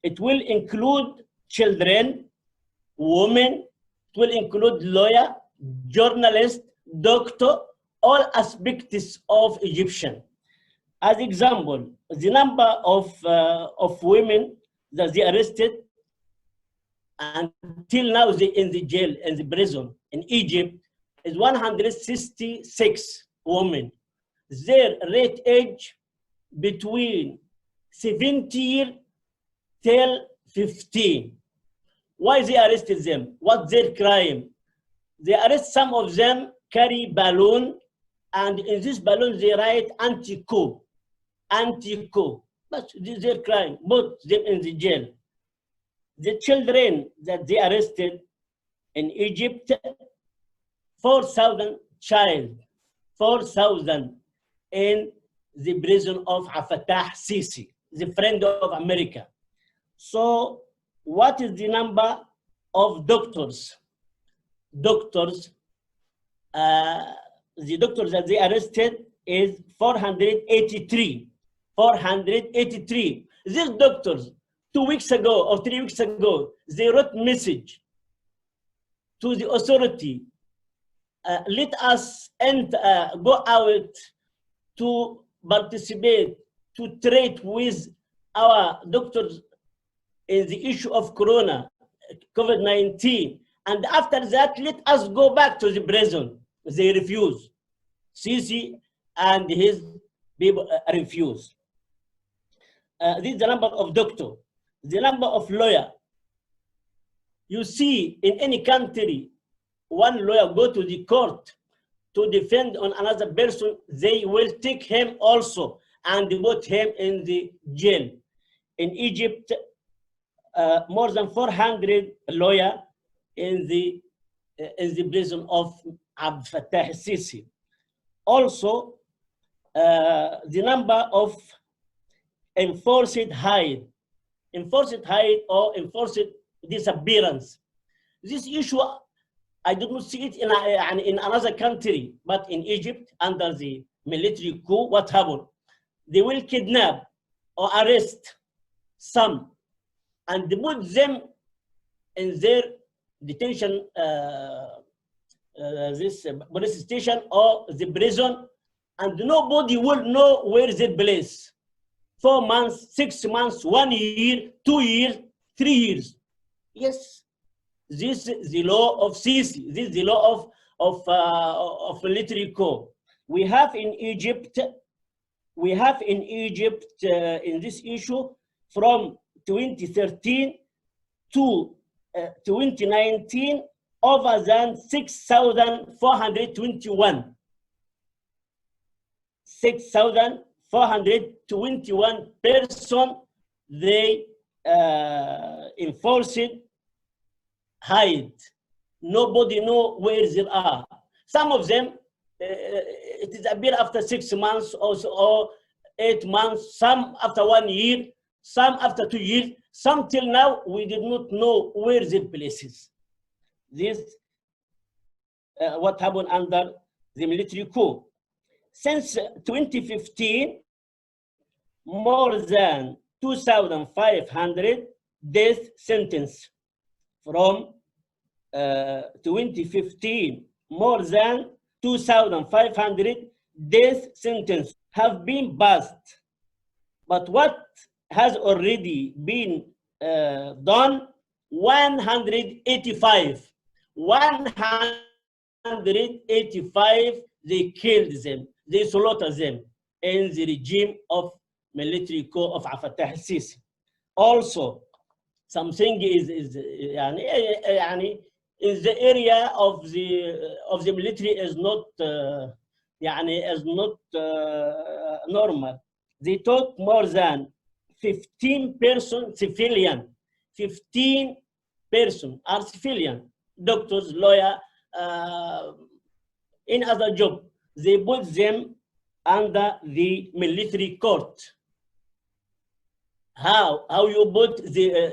it will include children, women, it will include lawyer, journalist, doctor, all aspects of Egyptian. As example, the number of women that they arrested until now they in the jail, in the prison in Egypt is 166 women. Their rate age between 17 till 15. Why they arrested them? What's their crime? They arrest some of them, carry balloon, and in this balloon they write anti-coup. Anti-coup. That's their crime. Put them in the jail. The children that they arrested in Egypt, 4,000 child, 4,000 in the prison of Abdel Fattah Sisi, the friend of America. So what is the number of doctors? The doctors that they arrested is 483. 483. These doctors, 2 weeks ago or 3 weeks ago, they wrote message to the authority. Let us go out to participate, to trade with our doctors in the issue of Corona, COVID-19. And after that, let us go back to the prison. They refuse. Sisi and his people refuse. This is the number of doctors. The number of lawyer. You see, in any country, one lawyer go to the court to defend on another person, they will take him also and put him in the jail. In Egypt, more than 400 lawyers in the prison of Abdel Fattah Sisi. Also, the number of enforced hide enforced hide or enforced disappearance. This issue, I did not see it in another country, but in Egypt, under the military coup, what happened? They will kidnap or arrest some and put them in their detention, this police station or the prison, and nobody will know where is the place. 4 months, 6 months, 1 year, 2 years, 3 years. Yes, this is the law of Sisi. This is the law of military coup. We have in Egypt, in this issue from 2013 to 2019 over than 6,421. 6,421 person they enforced hide. Nobody know where they are. Some of them it is appear after 6 months or 8 months, some after 1 year, some after 2 years, some till now we did not know where the places. This what happened under the military coup. Since 2015, more than 2,500 death sentence. From 2015, more than 2,500 death sentence have been passed. But what has already been done? 185. 185, they killed them. They slaughtered them in the regime of military coup of Fattah al-Sisi. Also, something is in the area of the military is not normal. They took more than 15 person civilian. 15 person are civilian, doctors, lawyer, in other job. They put them under the military court. How you put the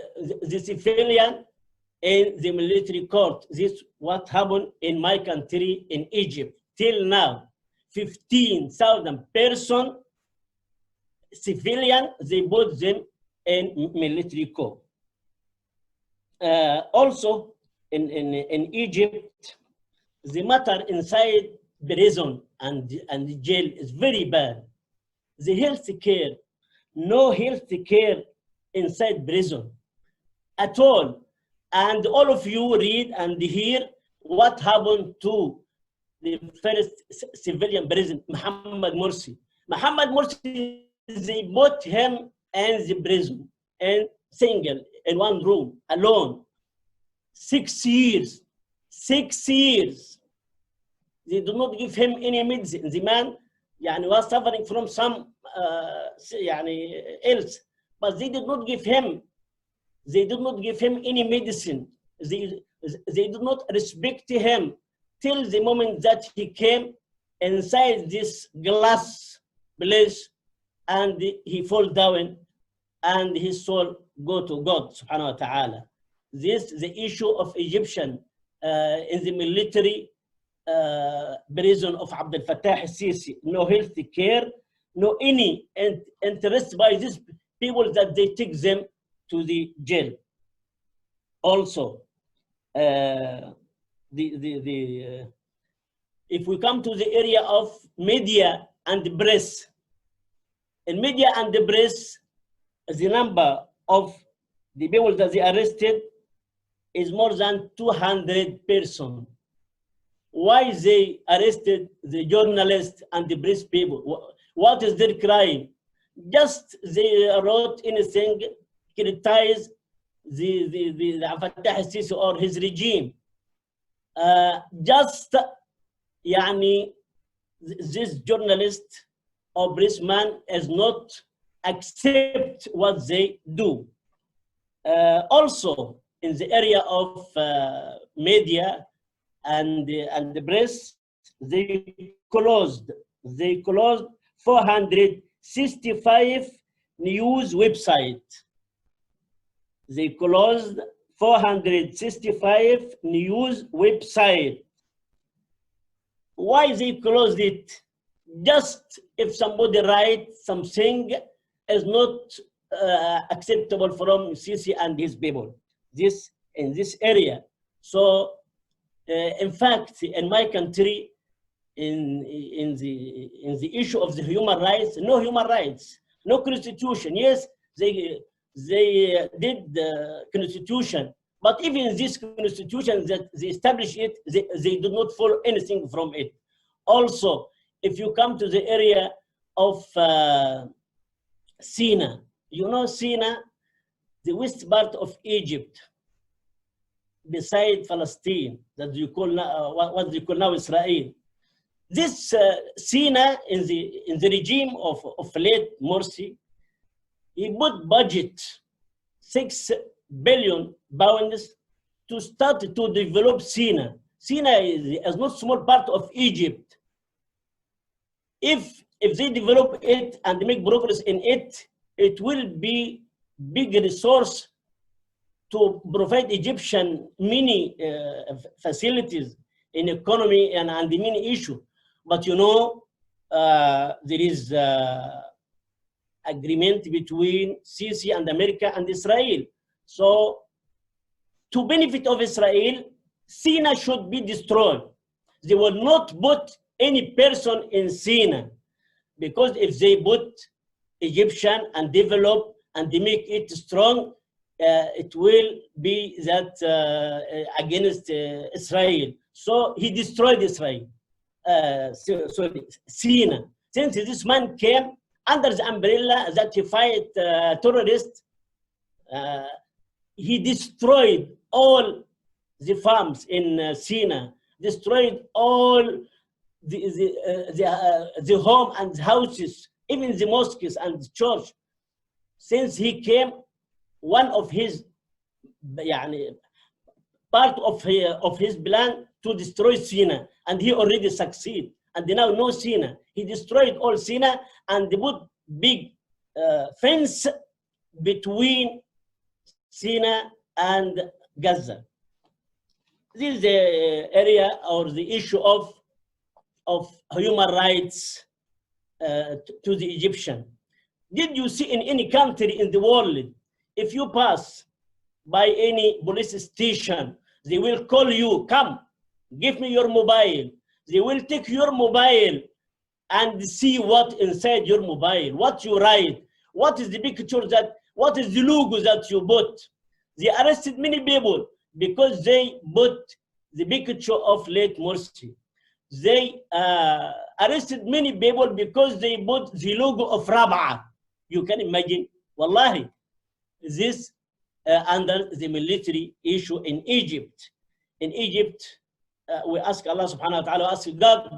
civilian in the military court? This what happened in my country, in Egypt. Till now, 15,000 person civilian, they put them in military court. Also, in Egypt, the matter inside prison and jail is very bad. The health care, no health care inside prison at all. And all of you read and hear what happened to the first civilian president, Muhammad Mursi. Muhammad Mursi, they put him in the prison, and single, in one room, alone. 6 years. 6 years. They do not give him any medicine. The man was suffering from some else, but they did not give him. They did not give him any medicine. They did not respect him till the moment that he came inside this glass place and he fall down and his soul go to God subhanahu wa ta'ala. This is the issue of Egyptian in the military prison of Abdel Fattah al-Sisi. No health care, no any interest by these people that they take them to the jail. Also, if we come to the area of media and the press, in media and the press, the number of the people that they arrested is more than 200 persons. Why they arrested the journalists and the press people? What is their crime? Just they wrote anything, criticize the Fattah al-Sisi or his regime. This journalist or pressman is not accept what they do. Also, in the area of media and the press, they closed 465 news websites. they closed 465 news websites. Why they closed it? Just if somebody writes something is not acceptable from Sisi and his people, this in this area. So in fact, in my country, in the issue of the human rights, no human rights, no constitution. Yes, they did the constitution, but even this constitution that they established it, they do not follow anything from it. Also, if you come to the area of Sinai, you know Sinai, the west part of Egypt, beside Palestine, that you call now, what they call now Israel. This Sinai in the regime of late Mursi, he put budget 6 billion pounds to start to develop Sinai. Sinai is not small part of Egypt. If they develop it and make progress in it, it will be big resource to provide Egyptian many facilities in economy and the many issue. But you know, there is agreement between Sisi and America and Israel. So to benefit of Israel, Sinai should be destroyed. They will not put any person in Sinai, because if they put Egyptian and develop and they make it strong, it will be that against Israel. So he destroyed Israel. Sinai. Since this man came under the umbrella that he fight terrorists, he destroyed all the farms in Sinai, destroyed all the home and houses, even the mosques and the church. Since he came, one of his part of his plan to destroy Sinai, and he already succeeded. And now no Sinai. He destroyed all Sinai and they put big fence between Sinai and Gaza. This is the area or the issue of human rights to the Egyptian. Did you see in any country in the world, if you pass by any police station, they will call you, come, give me your mobile. They will take your mobile and see what inside your mobile, what you write, what is the picture that, what is the logo that you put. They arrested many people because they put the picture of late Mursi. They arrested many people because they put the logo of Rab'a. You can imagine, wallahi, this under the military issue in Egypt. In Egypt, we ask Allah subhanahu wa ta'ala, ask God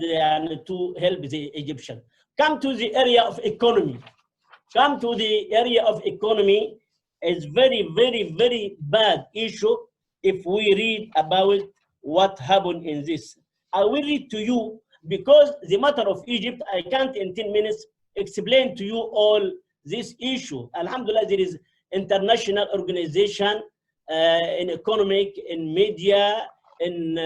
to help the Egyptian. Come to the area of economy. Come to the area of economy is very, very, very bad issue if we read about what happened in this. I will read to you because the matter of Egypt, I can't in 10 minutes explain to you all this issue. Alhamdulillah, there is international organization in economic, in media, in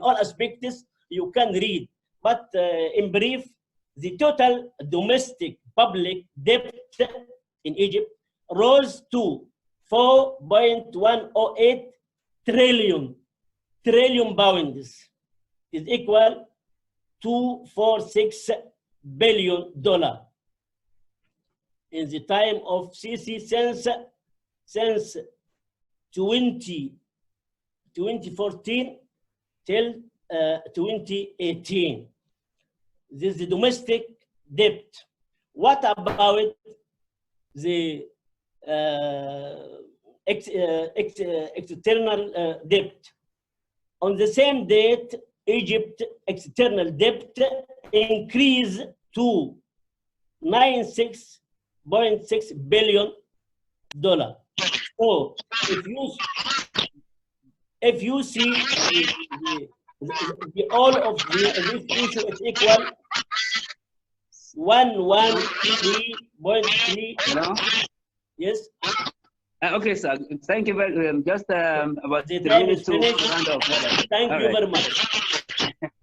all aspects you can read. But in brief, the total domestic public debt in Egypt rose to 4.108 trillion pounds, is equal to $246 billion in the time of Sisi since 2014 till 2018. This is the domestic debt. What about the external debt? On the same date, Egypt external debt increased to $96.6 billion. So if you see all of this issue is equal 113.3. Hello? Yes. Okay, sir. Thank you very much. Just about The 3 time minutes is to finished. round off. Thank All you right. very much.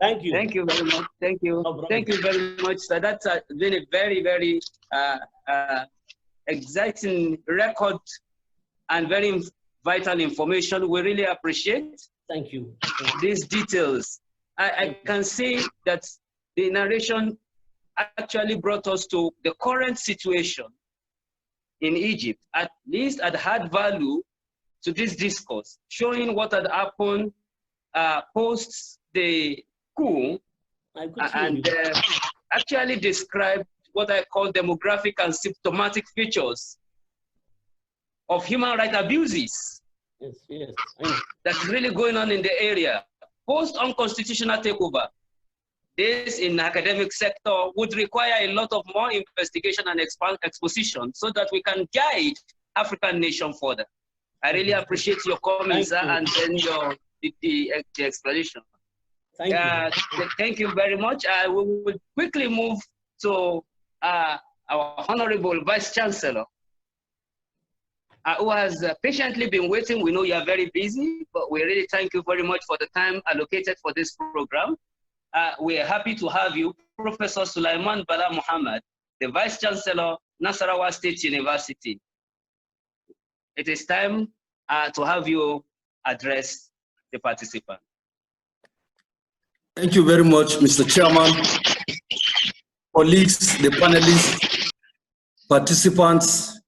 Thank you. Thank you very much. Thank you. No problem. Thank you very much, sir. That's been a very, very exciting record and very vital information. We really appreciate Thank you. these details. I can see that the narration actually brought us to the current situation in Egypt. At least it had value to this discourse, showing what had happened post the coup, and actually described what I call demographic and symptomatic features of human rights abuses. Yes, yes. That's really going on in the area. Post unconstitutional takeover, this in the academic sector would require a lot of more investigation and exposition so that we can guide African nation further. I really appreciate your comments, sir, and then the explanation. Thank you. Thank you very much. We will quickly move to our Honorable Vice Chancellor, who has patiently been waiting. We know you are very busy, but we really thank you very much for the time allocated for this program. We are happy to have you, Professor Sulaiman Bala Muhammad, the Vice Chancellor, Nasarawa State University. It is time to have you address the participant. Thank you very much, Mr. Chairman, colleagues, the panelists, participants.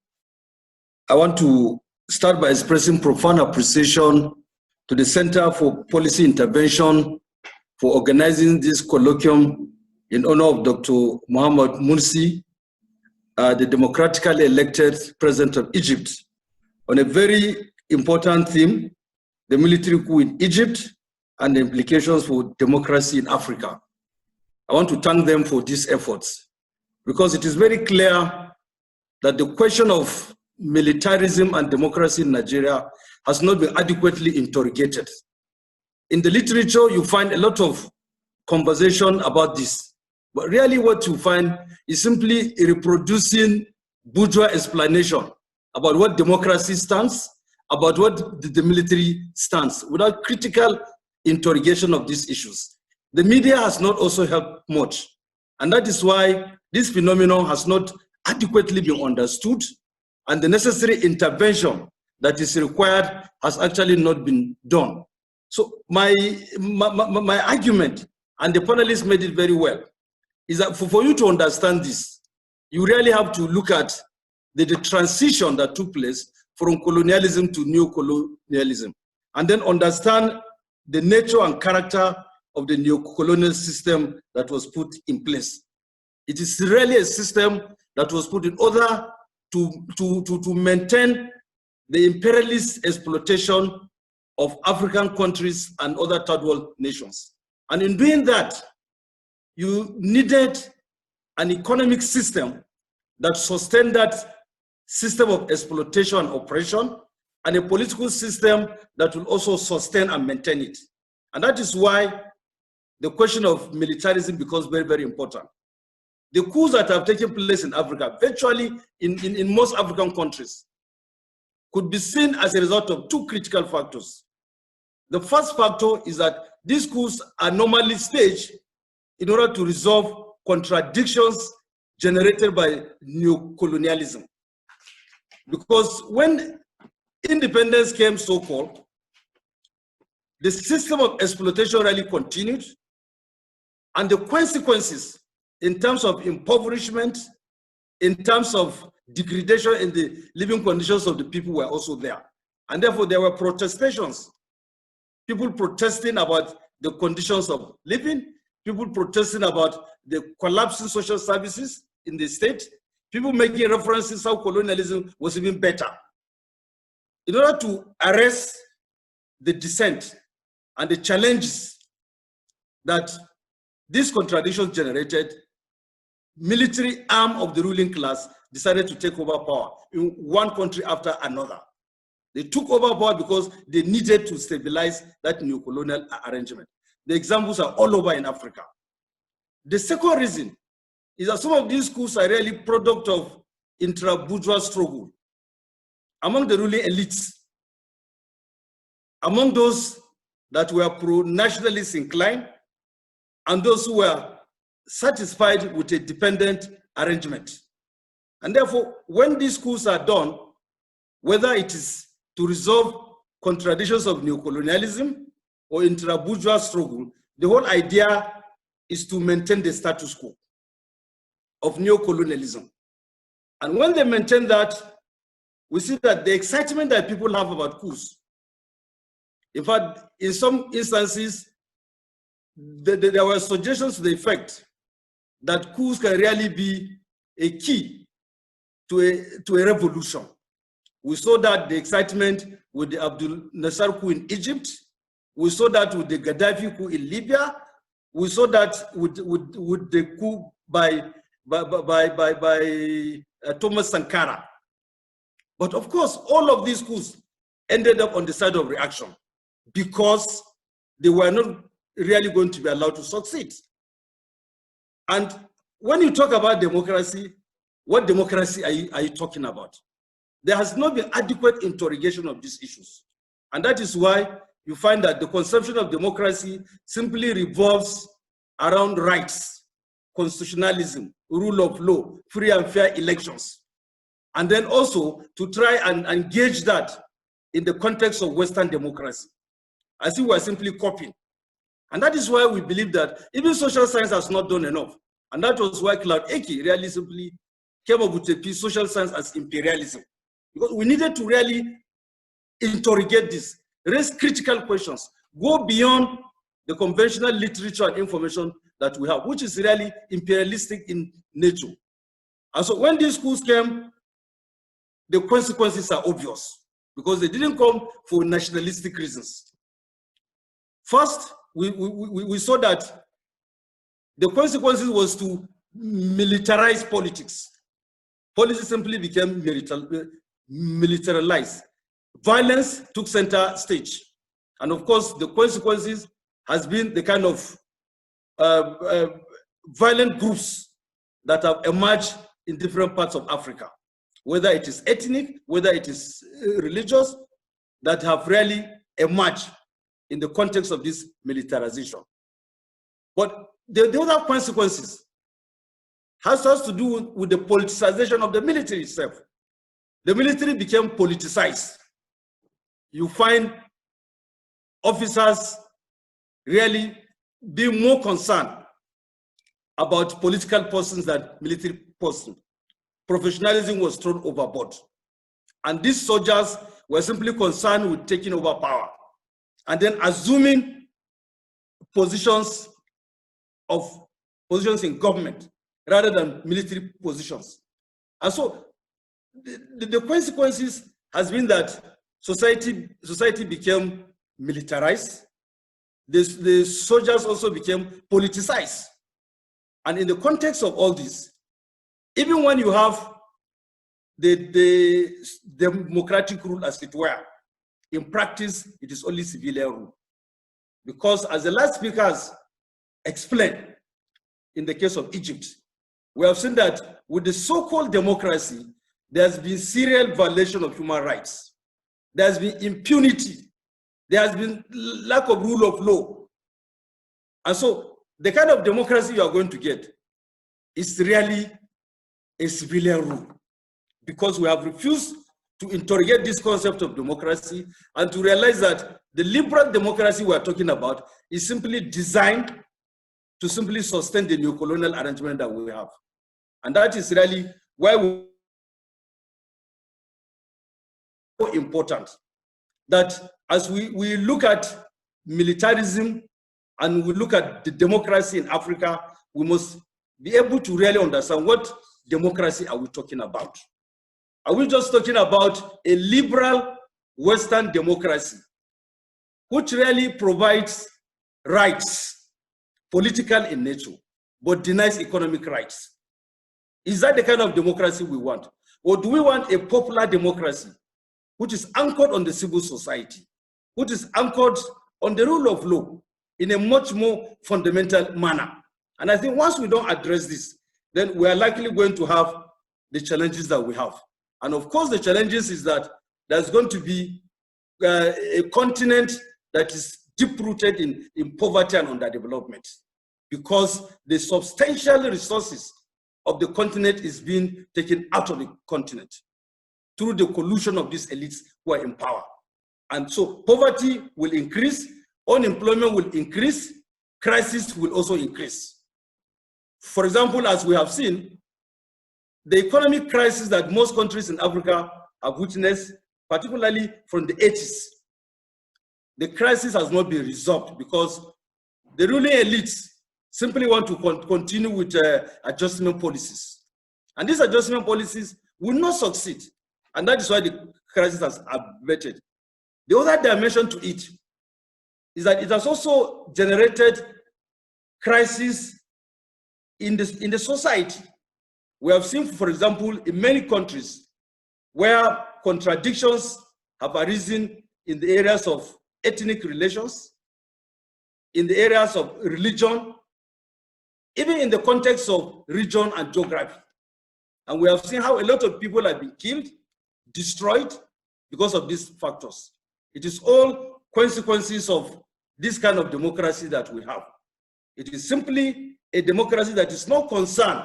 I want to start by expressing profound appreciation to the Center for Policy Intervention for organizing this colloquium in honor of Dr. Mohamed Mursi, the democratically elected president of Egypt, on a very important theme, the military coup in Egypt and the implications for democracy in Africa. I want to thank them for these efforts because it is very clear that the question of militarism and democracy in Nigeria has not been adequately interrogated. In the literature, you find a lot of conversation about this, but really what you find is simply a reproducing bourgeois explanation about what democracy stands, about what the military stands, without critical interrogation of these issues. The media has not also helped much, and that is why this phenomenon has not adequately been understood, and the necessary intervention that is required has actually not been done. So my argument, and the panelists made it very well, is that for you to understand this, you really have to look at the transition that took place from colonialism to neo-colonialism, and then understand the nature and character of the neo-colonial system that was put in place. It is really a system that was put in order to maintain the imperialist exploitation of African countries and other third world nations. And in doing that, you needed an economic system that sustained that system of exploitation and oppression, and a political system that will also sustain and maintain it. And that is why the question of militarism becomes very, very important. The coups that have taken place in Africa, virtually in most African countries, could be seen as a result of two critical factors. The first factor is that these coups are normally staged in order to resolve contradictions generated by neo-colonialism. Because when independence came, so-called, the system of exploitation really continued, and the consequences in terms of impoverishment, in terms of degradation in the living conditions of the people were also there. And therefore there were protestations, people protesting about the conditions of living, people protesting about the collapsing social services in the state, people making references how colonialism was even better. In order to arrest the dissent and the challenges that these contradictions generated, military arm of the ruling class decided to take over power in one country after another. They took over power because they needed to stabilize that neo-colonial arrangement. The examples are all over in Africa. The second reason is that some of these coups are really product of intra-bourgeois struggle among the ruling elites, among those that were pro-nationalist inclined, and those who were satisfied with a dependent arrangement. And therefore, when these coups are done, whether it is to resolve contradictions of neocolonialism or intra-bourgeois struggle, the whole idea is to maintain the status quo of neocolonialism. And when they maintain that, we see that the excitement that people have about coups, in fact, in some instances, there were suggestions to the effect that coups can really be a key to a revolution. We saw that the excitement with the Abdul Nasser coup in Egypt. We saw that with the Gaddafi coup in Libya. We saw that with the coup by Thomas Sankara. But of course, all of these coups ended up on the side of reaction because they were not really going to be allowed to succeed. And when you talk about democracy, what democracy are you talking about? There has not been adequate interrogation of these issues. And that is why you find that the conception of democracy simply revolves around rights, constitutionalism, rule of law, free and fair elections. And then also to try and engage that in the context of Western democracy, as if we are simply copying. And that is why we believe that even social science has not done enough. And that was why Claude Eki really simply came up with a piece, Social Science as Imperialism. Because we needed to really interrogate this, raise critical questions, go beyond the conventional literature and information that we have, which is really imperialistic in nature. And so when these schools came, the consequences are obvious because they didn't come for nationalistic reasons. First, we saw that the consequences was to militarize politics. Politics simply became militarized. Violence took center stage. And of course, the consequences has been the kind of violent groups that have emerged in different parts of Africa, whether it is ethnic, whether it is religious, that have really emerged in the context of this militarization. But the other consequences has to do with the politicization of the military itself. The military became politicized. You find officers really being more concerned about political persons than military persons. Professionalism was thrown overboard. And these soldiers were simply concerned with taking over power and then assuming positions in government rather than military positions. And so the consequences has been that society became militarized. The soldiers also became politicized. And in the context of all this, even when you have the democratic rule as it were, in practice, it is only civilian rule. Because as the last speaker has explained, in the case of Egypt, we have seen that with the so-called democracy, there has been serial violation of human rights. There has been impunity. There has been lack of rule of law. And so the kind of democracy you are going to get is really a civilian rule, because we have refused to interrogate this concept of democracy and to realize that the liberal democracy we are talking about is simply designed to simply sustain the neocolonial arrangement that we have. And that is really why we so important that as we look at militarism and we look at the democracy in Africa, we must be able to really understand what democracy are we talking about. Are we just talking about a liberal Western democracy, which really provides rights, political in nature, but denies economic rights? Is that the kind of democracy we want? Or do we want a popular democracy, which is anchored on the civil society, which is anchored on the rule of law in a much more fundamental manner? And I think once we don't address this, then we are likely going to have the challenges that we have. And of course, the challenges is that there's going to be a continent that is deep-rooted in poverty and underdevelopment, because the substantial resources of the continent is being taken out of the continent through the collusion of these elites who are in power. And so poverty will increase, unemployment will increase, crisis will also increase. For example, as we have seen, the economic crisis that most countries in Africa have witnessed, particularly from the 80s, the crisis has not been resolved because the ruling elites simply want to continue with adjustment policies. And these adjustment policies will not succeed. And that is why the crisis has abated. The other dimension to it is that it has also generated crisis in the society. We have seen, for example, in many countries where contradictions have arisen in the areas of ethnic relations, in the areas of religion, even in the context of region and geography. And we have seen how a lot of people have been killed, destroyed because of these factors. It is all consequences of this kind of democracy that we have. It is simply a democracy that is not concerned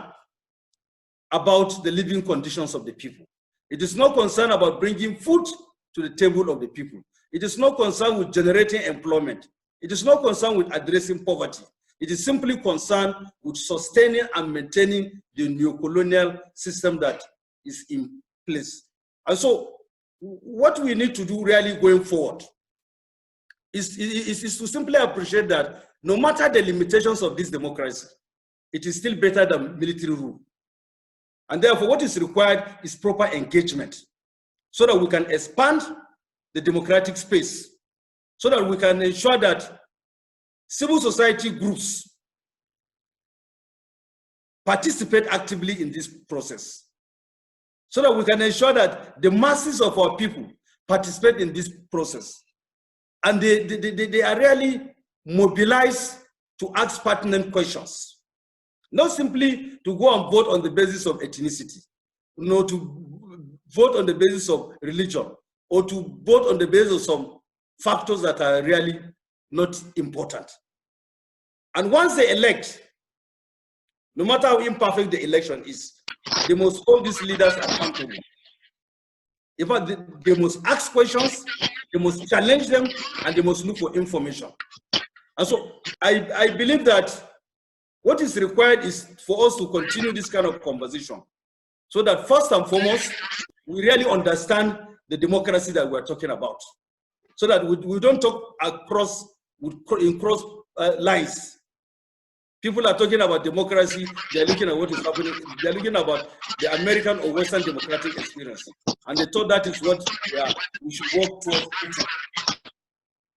about the living conditions of the people. It is not concerned about bringing food to the table of the people. It is not concerned with generating employment. It is not concerned with addressing poverty. It is simply concerned with sustaining and maintaining the neocolonial system that is in place. And so what we need to do really going forward is to simply appreciate that no matter the limitations of this democracy, it is still better than military rule. And therefore, what is required is proper engagement so that we can expand the democratic space, so that we can ensure that civil society groups participate actively in this process, so that we can ensure that the masses of our people participate in this process. And they are really mobilized to ask pertinent questions, not simply to go and vote on the basis of ethnicity, no, to vote on the basis of religion, or to vote on the basis of some factors that are really not important. And once they elect, no matter how imperfect the election is, they must hold these leaders accountable. In fact, they must ask questions, they must challenge them, and they must look for information. And so I believe that what is required is for us to continue this kind of conversation, so that first and foremost, we really understand the democracy that we're talking about, so that we don't talk in cross lines. People are talking about democracy, they're looking at what is happening, they're looking about the American or Western democratic experience, and they thought that is what we should work towards.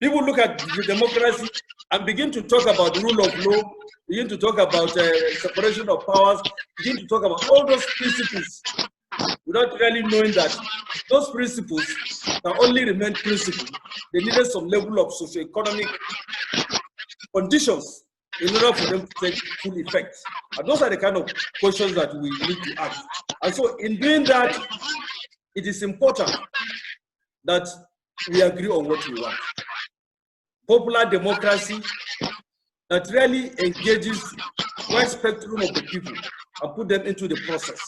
People look at the democracy and begin to talk about the rule of law, begin to talk about separation of powers, begin to talk about all those principles without really knowing that those principles can only remain principles. They needed some level of socioeconomic conditions in order for them to take full effect. And those are the kind of questions that we need to ask. And so in doing that, it is important that we agree on what we want. Popular democracy that really engages wide spectrum of the people and put them into the process,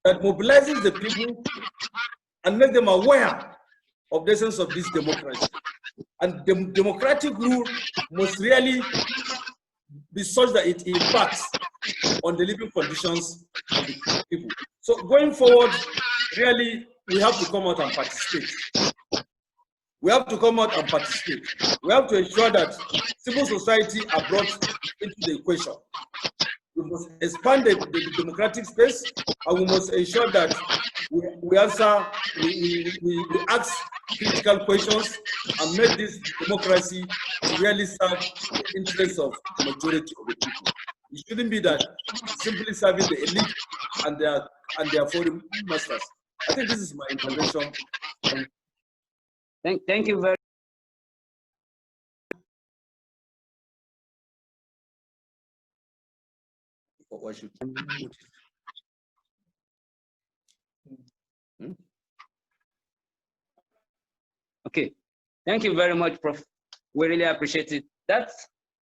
that mobilizes the people and make them aware of the essence of this democracy. And the democratic rule must really be such that it impacts on the living conditions of the people. So going forward, really, we have to come out and participate. We have to come out and participate. We have to ensure that civil society are brought into the equation. We must expand the democratic space, and we must ensure that we ask critical questions and make this democracy really serve the interests of the majority of the people. It shouldn't be that simply serving the elite and their foreign masters. I think this is my intervention. Thank you very What should put it? Okay, thank you very much, Prof. We really appreciate it. That,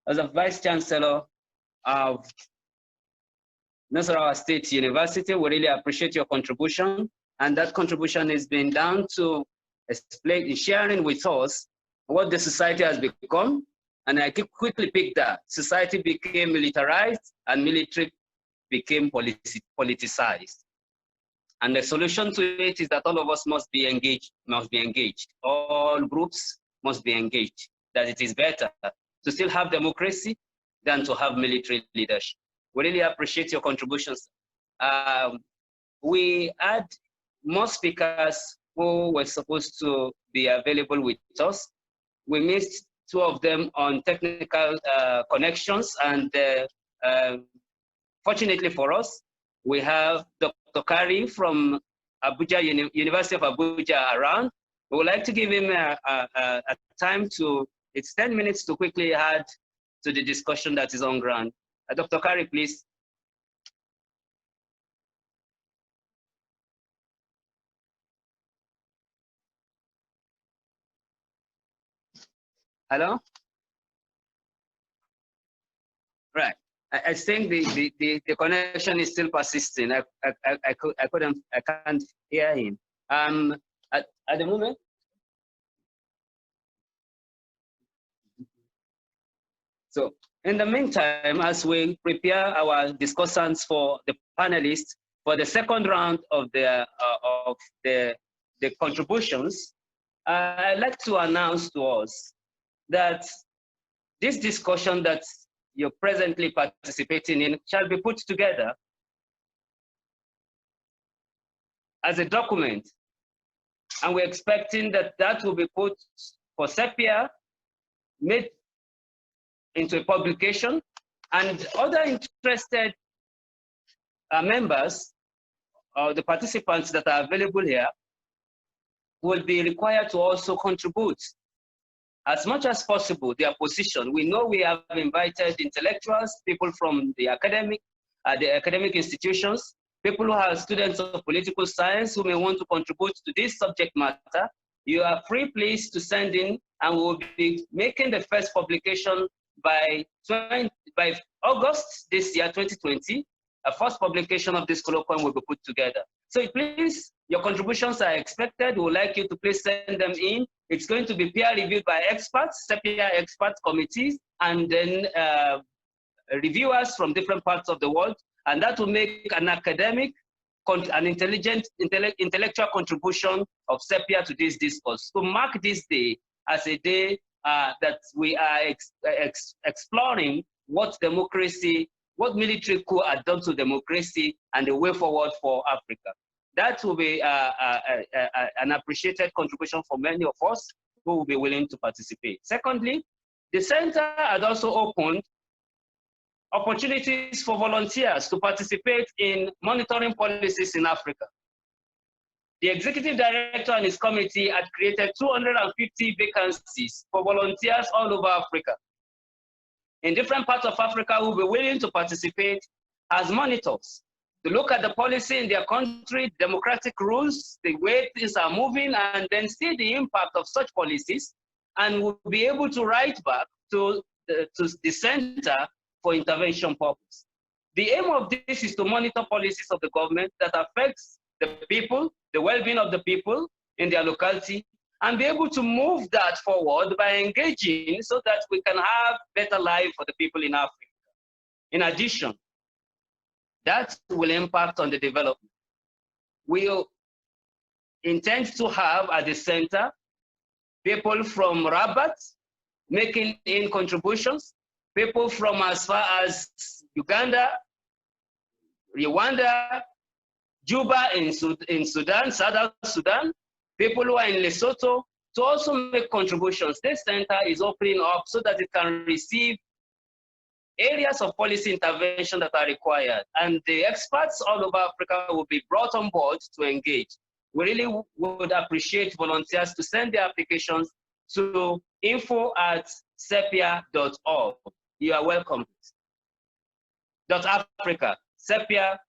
as a Vice Chancellor of Nasarawa State University, we really appreciate your contribution. And that contribution has been down to explain, sharing with us what the society has become. And I quickly pick that. Society became militarized and military became politicized. And the solution to it is that all of us must be engaged, All groups must be engaged, that it is better to still have democracy than to have military leadership. We really appreciate your contributions. We had more speakers who were supposed to be available with us. We missed two of them on technical connections, and fortunately for us, we have Dr. Kari from Abuja, University of Abuja around. We would like to give him a time to, it's 10 minutes to quickly add to the discussion that is on ground. Dr. Kari, please. Hello? Right. I think the connection is still persisting. I can't hear him. At the moment. So in the meantime, as we prepare our discussants for the panelists for the second round of the contributions, I'd like to announce to us that this discussion that you're presently participating in shall be put together as a document. And we're expecting that that will be put for SEPIA, made into a publication, and other interested members or the participants that are available here will be required to also contribute as much as possible their position. We know we have invited intellectuals, people from the academic institutions, people who are students of political science who may want to contribute to this subject matter. You are free, please, to send in, and we'll be making the first publication by August this year, 2020. A first publication of this colloquium will be put together. So please, your contributions are expected. We would like you to please send them in. It's going to be peer reviewed by experts, SEPIA expert committees, and then reviewers from different parts of the world. And that will make an academic, an intellectual contribution of SEPIA to this discourse. To mark this day as a day that we are exploring what democracy, what military coup had done to democracy and the way forward for Africa. That will be an appreciated contribution for many of us who will be willing to participate. Secondly, the center had also opened opportunities for volunteers to participate in monitoring policies in Africa. The executive director and his committee had created 250 vacancies for volunteers all over Africa. In different parts of Africa who will be willing to participate as monitors, to look at the policy in their country, democratic rules, the way things are moving, and then see the impact of such policies, and will be able to write back to the center for intervention purpose. The aim of this is to monitor policies of the government that affects the people, the well-being of the people in their locality, and be able to move that forward by engaging so that we can have better life for the people in Africa. In addition, that will impact on the development. We intend to have at the center people from Rabat making in contributions, people from as far as Uganda, Rwanda, Juba in Sudan, Southern Sudan, people who are in Lesotho, to also make contributions. This center is opening up so that it can receive areas of policy intervention that are required. And the experts all over Africa will be brought on board to engage. We really would appreciate volunteers to send their applications to info@sepia.org. You are welcome. .Africa, Sepia,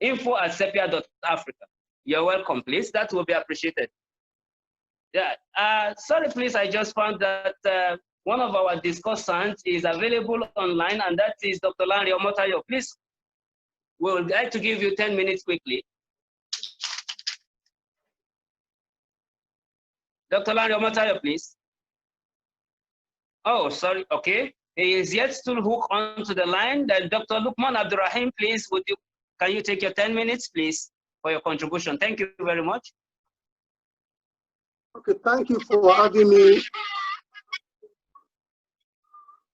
info@sepia.africa. You're welcome, please. That will be appreciated. Yeah. Sorry, please. I just found that one of our discussants is available online, and that is Dr. Lanre Omotayo. Please, we would like to give you 10 minutes quickly. Dr. Lanre Omotayo, please. Oh, sorry. Okay. He is yet to hook onto the line. Then Dr. Lukman Abdurrahim, please, can you take your 10 minutes, please, for your contribution? Thank you very much. Okay, thank you for having me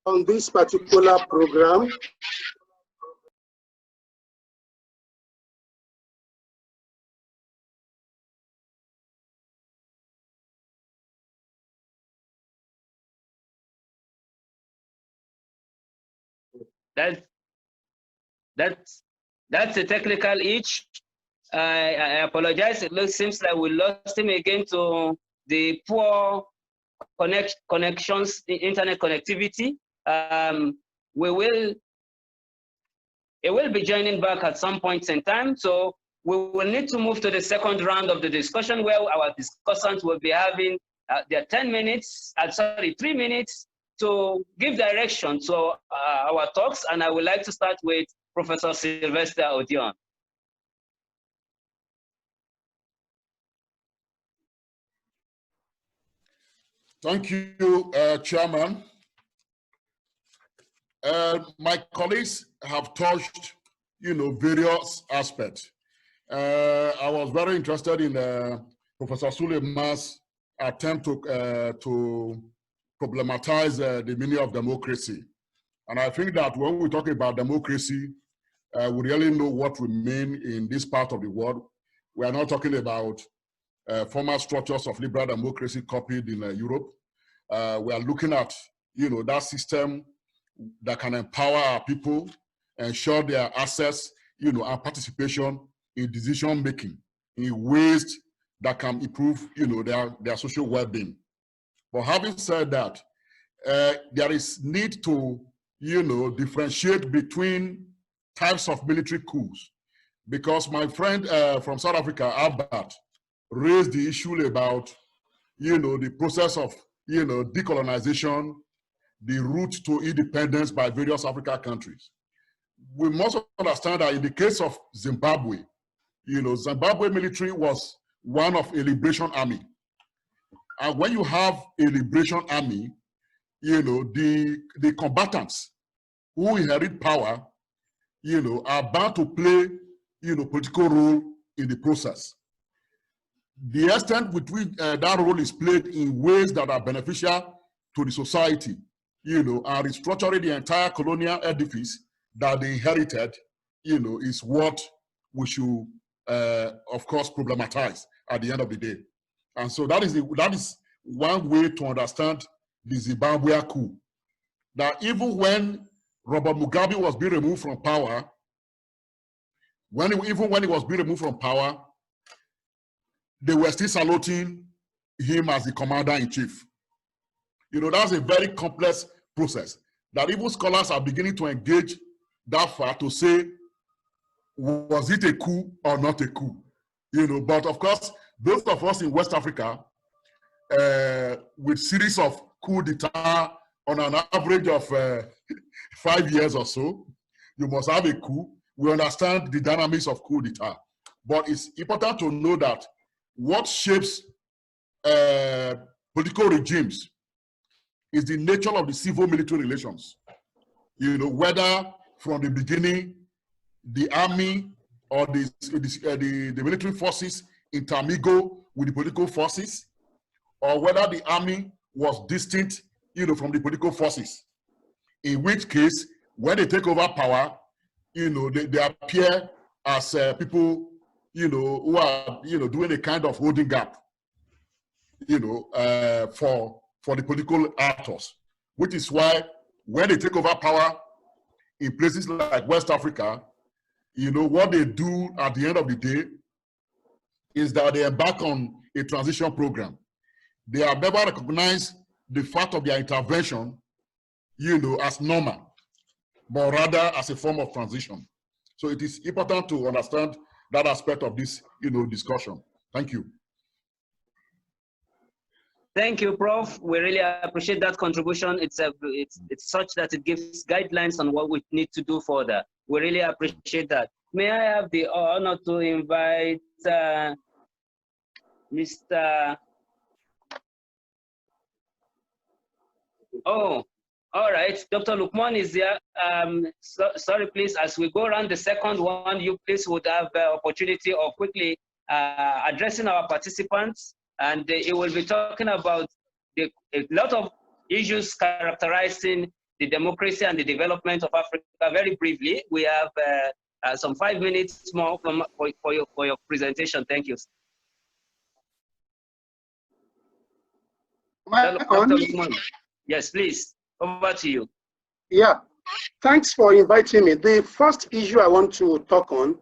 on this particular program. That's a technical itch. I apologize. It seems like we lost him again to the poor connections, internet connectivity. It will be joining back at some point in time. So we will need to move to the second round of the discussion where our discussants will be having their 3 minutes to give direction to our talks. And I would like to start with Professor Sylvester Odion. Thank you, Chairman. My colleagues have touched, various aspects. I was very interested in Professor Suleiman's attempt to problematize the meaning of democracy. And I think that when we talk about democracy, we really know what we mean in this part of the world. We are not talking about former structures of liberal democracy copied in Europe. We are looking at, that system that can empower our people, ensure their access, and participation in decision making in ways that can improve, their social well-being. But having said that, there is need to, differentiate between types of military coups, because my friend from South Africa, Albert, raised the issue about, the process of, decolonization, the route to independence by various African countries. We must understand that in the case of Zimbabwe, Zimbabwe military was one of a liberation army. And when you have a liberation army, the combatants who inherit power, are bound to play, political role in the process. The extent with which that role is played in ways that are beneficial to the society, and restructuring the entire colonial edifice that they inherited, is what we should, of course, problematize at the end of the day. And so that is one way to understand the Zimbabwe coup. That even when Robert Mugabe was being removed from power, even when he was being removed from power, they were still saluting him as the commander-in-chief. That's a very complex process that even scholars are beginning to engage that far to say, was it a coup or not a coup? But of course, those of us in West Africa, with series of coups d'etat on an average of 5 years or so, you must have a coup. We understand the dynamics of coup d'etat. But it's important to know that what shapes political regimes is the nature of the civil-military relations. Whether from the beginning, the army or the military forces intermingle with the political forces, or whether the army was distinct, from the political forces. In which case, when they take over power, they appear as people, who are, doing a kind of holding gap, for the political actors, which is why when they take over power in places like West Africa, what they do at the end of the day is that they embark on a transition program. They have never recognized the fact of their intervention, as normal, but rather as a form of transition. So it is important to understand that aspect of this, discussion. Thank you. Thank you, Prof. We really appreciate that contribution. It's such that it gives guidelines on what we need to do further. We really appreciate that. May I have the honor to invite Mr. Oh, all right. Dr. Lukman is there. Sorry, please, as we go around the second one, you please would have the opportunity of quickly addressing our participants, and it will be talking about a lot of issues characterizing the democracy and the development of Africa. Very briefly, we have some 5 minutes more for your presentation. Thank you. Dr. Lukman. Yes, please. Over to you. Yeah, thanks for inviting me. The first issue I want to talk on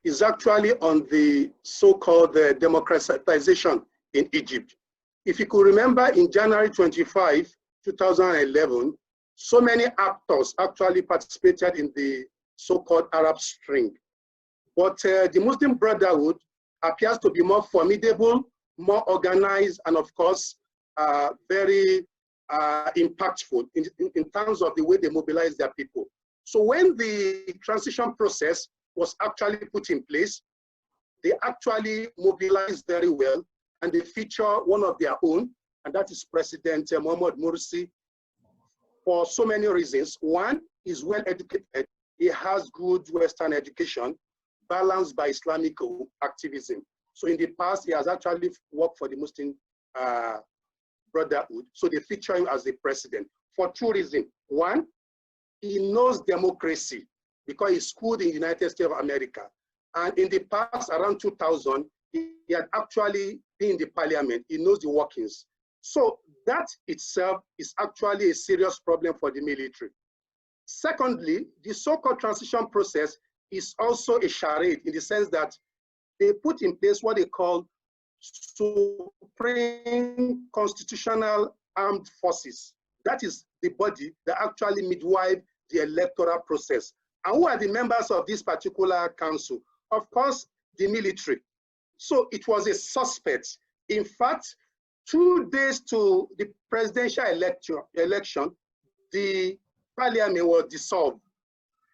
is actually on the so-called democratization in Egypt. If you could remember, in January 25, 2011, so many actors actually participated in the so-called Arab Spring. But the Muslim Brotherhood appears to be more formidable, more organized, and of course, very impactful in terms of the way they mobilize their people. So when the transition process was actually put in place, they actually mobilized very well, and they feature one of their own, and that is President Muhammad Mursi, for so many reasons. One, he's well educated. He has good Western education, balanced by Islamic activism. So in the past, he has actually worked for the Muslim Brotherhood. So they feature him as the president for two reasons. One, he knows democracy because he schooled in the United States of America. And in the past, around 2000, he had actually been in the parliament. He knows the workings. So that itself is actually a serious problem for the military. Secondly, the so-called transition process is also a charade in the sense that they put in place what they call Supreme Constitutional Armed Forces. That is the body that actually midwife the electoral process. And who are the members of this particular council? Of course, the military. So it was a suspect. In fact, 2 days to the presidential election, the parliament was dissolved.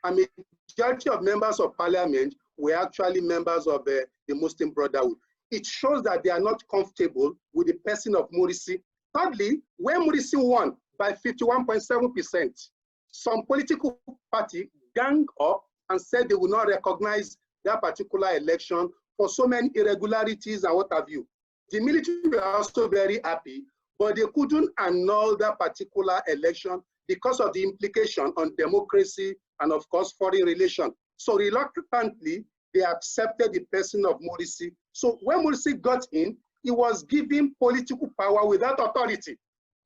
A majority of members of parliament were actually members of the Muslim Brotherhood. It shows that they are not comfortable with the person of Mursi. Thirdly, when Mursi won by 51.7%, some political party ganged up and said they would not recognize that particular election for so many irregularities and what have you. The military were also very happy, but they couldn't annul that particular election because of the implication on democracy and of course foreign relations. So reluctantly, they accepted the person of Mursi. So when Mursi got in, he was given political power without authority.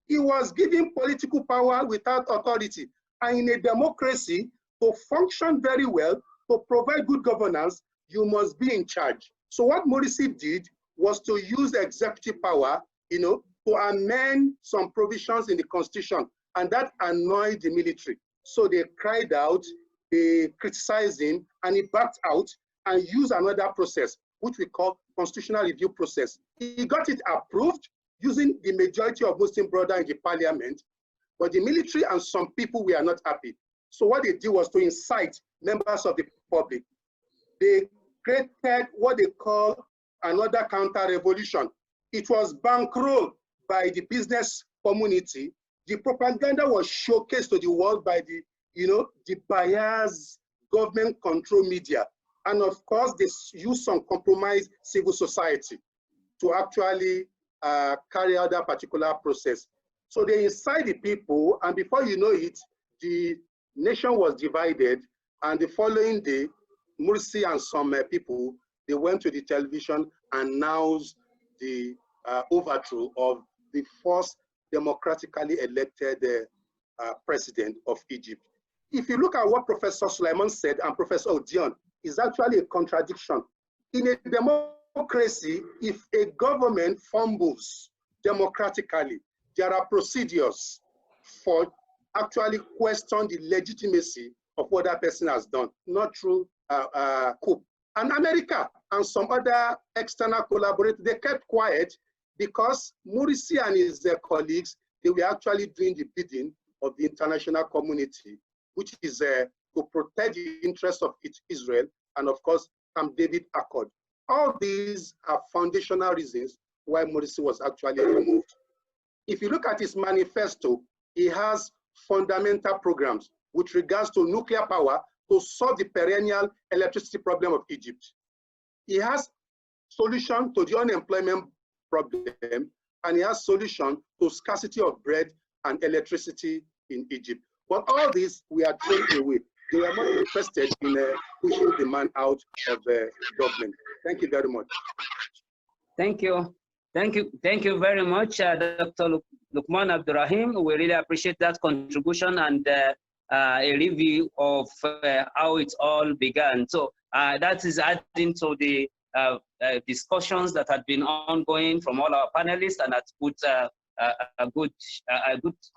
He was given political power without authority. And in a democracy, to function very well, to provide good governance, you must be in charge. So what Mursi did was to use executive power, to amend some provisions in the constitution, and that annoyed the military. So they cried out, they criticized him, and he backed out and used another process, which we call constitutional review process. He got it approved using the majority of Muslim Brothers in the parliament, but the military and some people were not happy. So what they did was to incite members of the public. They created what they call another counter-revolution. It was bankrolled by the business community. The propaganda was showcased to the world by the, the biased government control media. And of course, they used some compromised civil society to actually carry out that particular process. So they incite the people, and before you know it, the nation was divided. And the following day, Mursi and some people, they went to the television and announced the overthrow of the first democratically elected president of Egypt. If you look at what Professor Sulaiman said and Professor Odion, is actually a contradiction. In a democracy, if a government fumbles democratically, there are procedures for actually question the legitimacy of what that person has done, not through coup. And America and some other external collaborators, they kept quiet. because Mursi and his colleagues, they were actually doing the bidding of the international community, which is to protect the interests of Israel and, of course, Camp David Accord. All these are foundational reasons why Mursi was actually removed. If you look at his manifesto, he has fundamental programs with regards to nuclear power to solve the perennial electricity problem of Egypt. He has solution to the unemployment problem, and he has solution to scarcity of bread and electricity in Egypt. But all this, we are thrown away. They were not interested in pushing the man out of government. Thank you very much. Thank you. Thank you. Thank you very much, Dr. Lukman Abdurrahim. We really appreciate that contribution and a review of how it all began. So that is adding to the discussions that had been ongoing from all our panelists, and that's put a good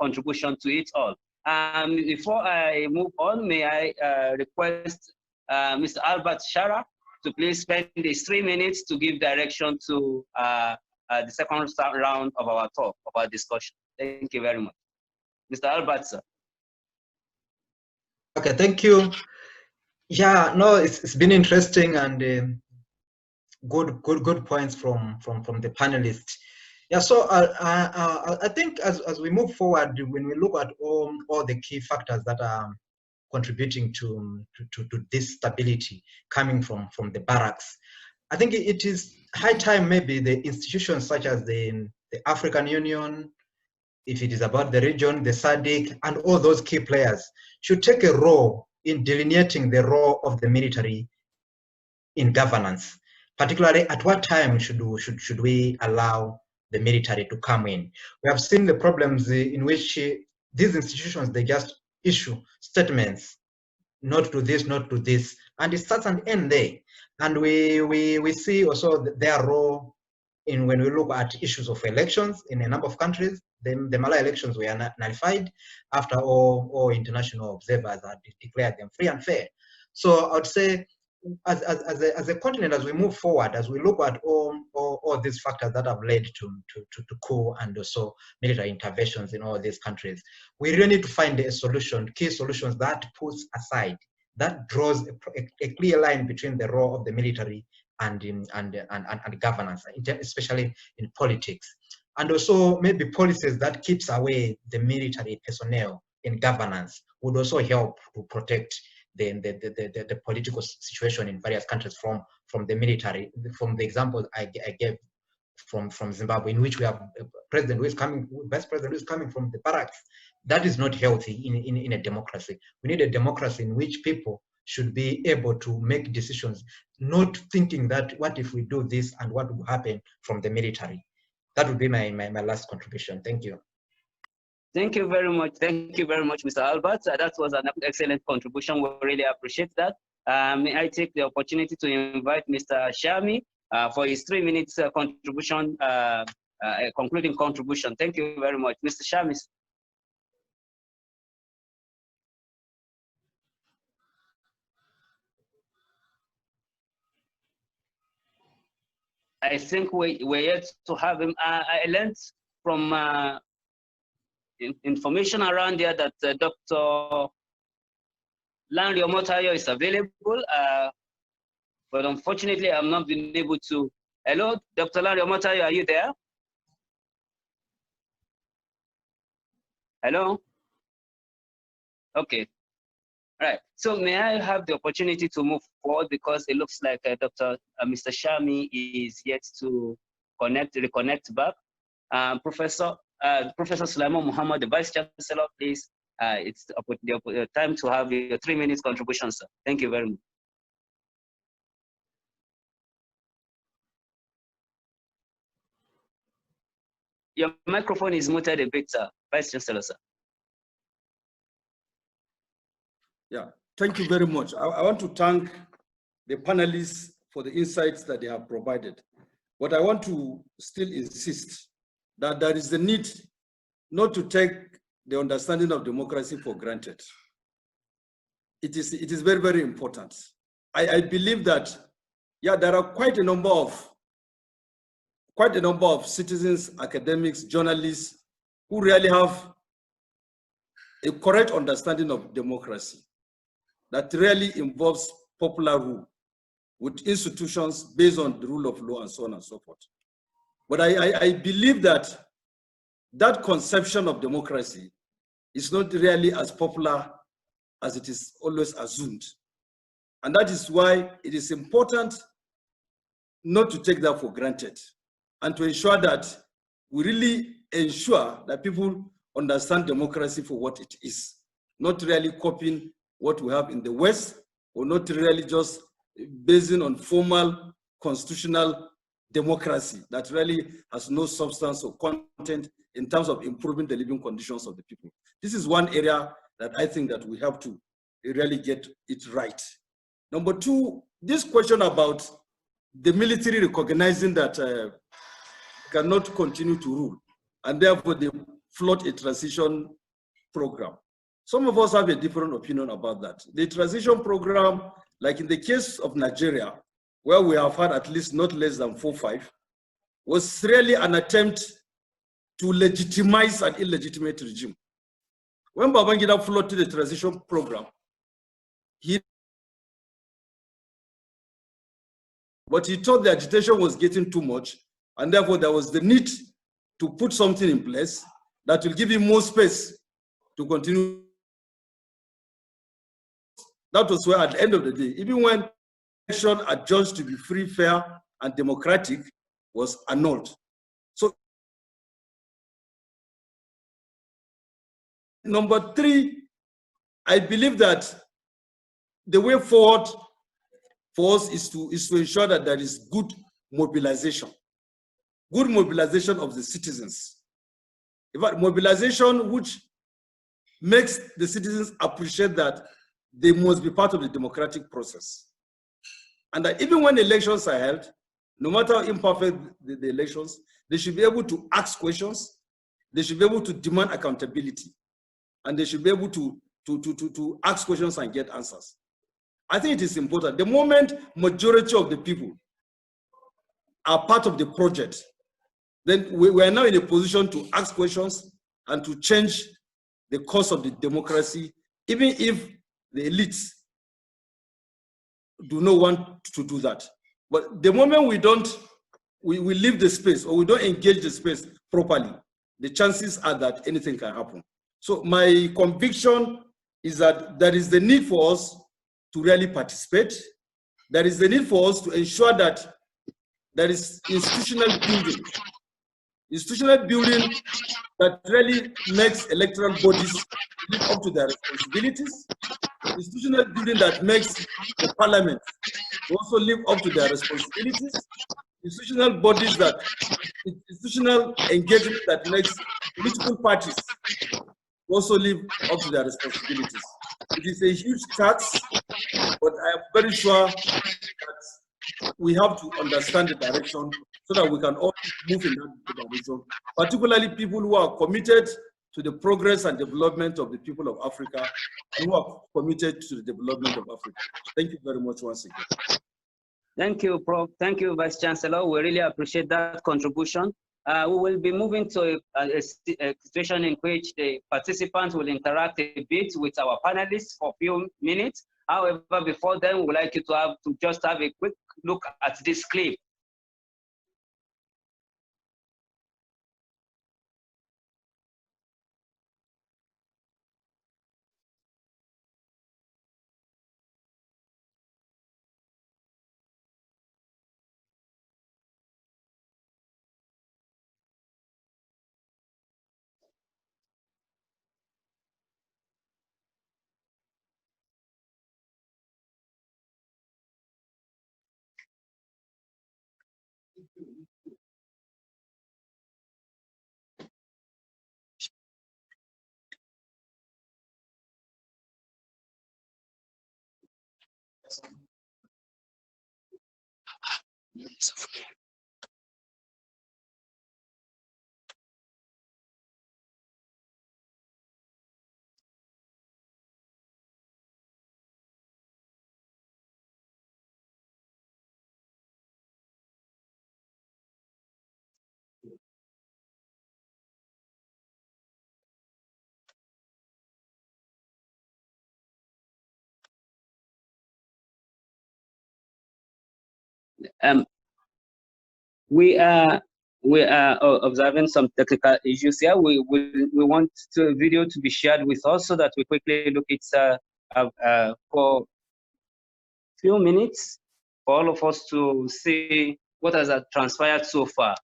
contribution to it all. Before I move on, may I request Mr. Albert Shara to please spend these 3 minutes to give direction to the second round of our talk, of our discussion. Thank you very much. Mr. Albert, sir. Okay, thank you. Yeah, no, it's been interesting and good points from the panelists. Yeah, so I think as we move forward, when we look at all the key factors that are contributing to this stability coming from the barracks, I think it is high time maybe the institutions such as the African Union, if it is about the region, the SADC, and all those key players should take a role in delineating the role of the military in governance. Particularly, at what time should we allow the military to come in? We have seen the problems in which these institutions, they just issue statements, not to this, not to this, and it starts and ends there. And we see also their role in when we look at issues of elections in a number of countries. The Malaya elections were nullified after all international observers had declared them free and fair. So I would say, as a continent, as we move forward, as we look at all these factors that have led to coup and also military interventions in all these countries, we really need to find a solution, key solutions that puts aside, that draws a clear line between the role of the military and governance, especially in politics, and also maybe policies that keeps away the military personnel in governance would also help to protect the political situation in various countries from the military. From the example I gave from Zimbabwe, in which we have a president who is coming, vice president who is coming from the barracks. That is not healthy in a democracy. We need a democracy in which people should be able to make decisions, not thinking that what if we do this and what will happen from the military. That would be my last contribution. Thank you. Thank you very much. Thank you very much, Mr. Albert. That was an excellent contribution. We really appreciate that. May I take the opportunity to invite Mr. Shami for his 3 minutes contribution, concluding contribution. Thank you very much, Mr. Shami. I think we're yet to have him. I learned from information around there that Dr. Lanre Omotayo is available, but unfortunately I'm not been able to. Hello, Dr. Lanre Omotayo, are you there? Hello? Okay. All right. So may I have the opportunity to move forward, because it looks like Mr. Shami is yet to reconnect back. Professor Sulaiman Muhammad, the Vice Chancellor, please. It's the time to have your 3 minutes contribution, sir. Thank you very much. Your microphone is muted a bit, sir. Vice Chancellor, sir. Yeah, thank you very much. I want to thank the panelists for the insights that they have provided. But I want to still insist that there is the need not to take the understanding of democracy for granted. It is very, very important. I believe that, yeah, there are quite a number of quite a number of citizens, academics, journalists who really have a correct understanding of democracy that really involves popular rule with institutions based on the rule of law and so on and so forth. But I believe that that conception of democracy is not really as popular as it is always assumed. And that is why it is important not to take that for granted and to ensure that we really ensure that people understand democracy for what it is, not really copying what we have in the West, or not really just basing on formal constitutional democracy that really has no substance or content in terms of improving the living conditions of the people. This is one area that I think that we have to really get it right. Number two, this question about the military recognizing that cannot continue to rule, and therefore they float a transition program. Some of us have a different opinion about that. The transition program, like in the case of Nigeria, where we have had at least not less than 4 or 5, was really an attempt to legitimize an illegitimate regime. When Babangida floated the transition program, but he thought the agitation was getting too much, and therefore there was the need to put something in place that will give him more space to continue. That was where, at the end of the day, even when election adjudged to be free, fair, and democratic, was annulled. So, number 3, I believe that the way forward for us is to ensure that there is good mobilization of the citizens. In fact, mobilization which makes the citizens appreciate that they must be part of the democratic process. And that even when elections are held, no matter how imperfect the elections, they should be able to ask questions, they should be able to demand accountability, and they should be able to ask questions and get answers. I think it is important. The moment majority of the people are part of the project, then we are now in a position to ask questions and to change the course of the democracy, even if the elites do not want to do that. But the moment we leave the space, or we don't engage the space properly, the chances are that anything can happen. So my conviction is that there is the need for us to really participate. There is the need for us to ensure that there is institutional building that really makes electoral bodies live up to their responsibilities, institutional building that makes the parliament also live up to their responsibilities, institutional engagement that makes political parties also live up to their responsibilities. It is a huge task, but I am very sure that we have to understand the direction so that we can all move in that direction, particularly people who are committed to the progress and development of the people of Africa, and who are committed to the development of Africa. Thank you very much once again. Thank you, Prof. Thank you, Vice Chancellor. We really appreciate that contribution. We will be moving to a situation in which the participants will interact a bit with our panelists for a few minutes. However, before then, we would like you to just have a quick look at this clip. We are observing some technical issues here. We want the video to be shared with us so that we quickly look at for a few minutes for all of us to see what has transpired so far.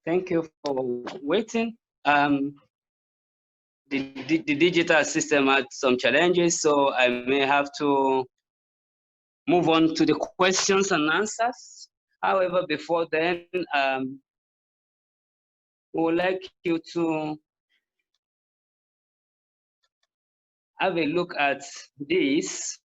Thank you for waiting. The digital system had some challenges, so I may have to move on to the questions and answers. However, before then, we would like you to have a look at this.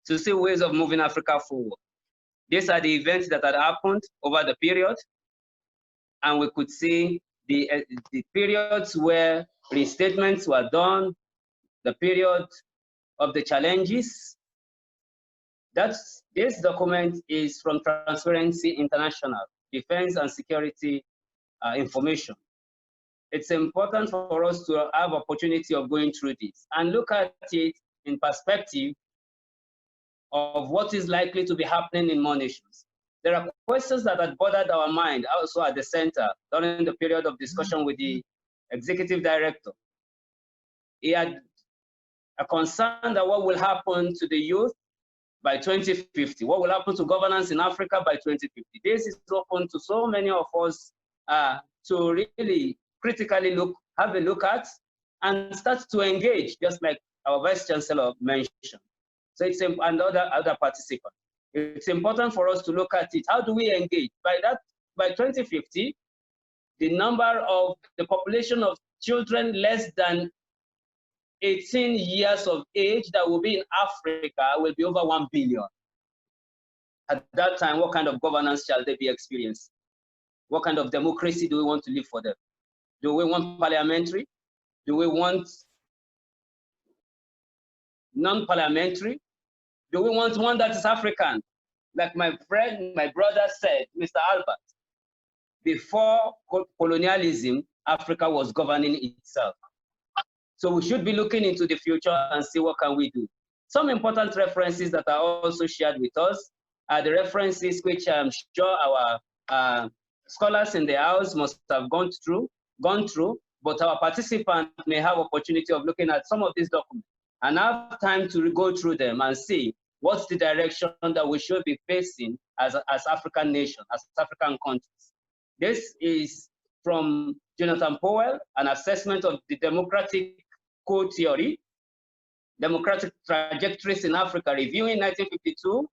To see ways of moving Africa forward. These are the events that had happened over the period, and we could see the periods where restatements were done, the period of the challenges. This document is from Transparency International, Defense and Security Information. It's important for us to have opportunity of going through this and look at it in perspective of what is likely to be happening in more nations. There are questions that had bothered our mind also at the center during the period of discussion with the executive director. He had a concern that what will happen to the youth by 2050, what will happen to governance in Africa by 2050. This is open to so many of us to really critically have a look at and start to engage, just like our Vice Chancellor mentioned. So it's other participants. It's important for us to look at it. How do we engage? By 2050, the number of the population of children less than 18 years of age that will be in Africa will be over 1 billion. At that time, what kind of governance shall they be experiencing? What kind of democracy do we want to live for them? Do we want parliamentary? Do we want non-parliamentary? Do we want one that is African? Like my brother said, Mr. Albert, before colonialism, Africa was governing itself. So we should be looking into the future and see what can we do. Some important references that are also shared with us are the references which I'm sure our scholars in the house must have gone through, but our participants may have opportunity of looking at some of these documents and have time to go through them and see what's the direction that we should be facing as African nations, as African countries. This is from Jonathan Powell, an assessment of the democratic code theory, democratic trajectories in Africa, reviewing 1952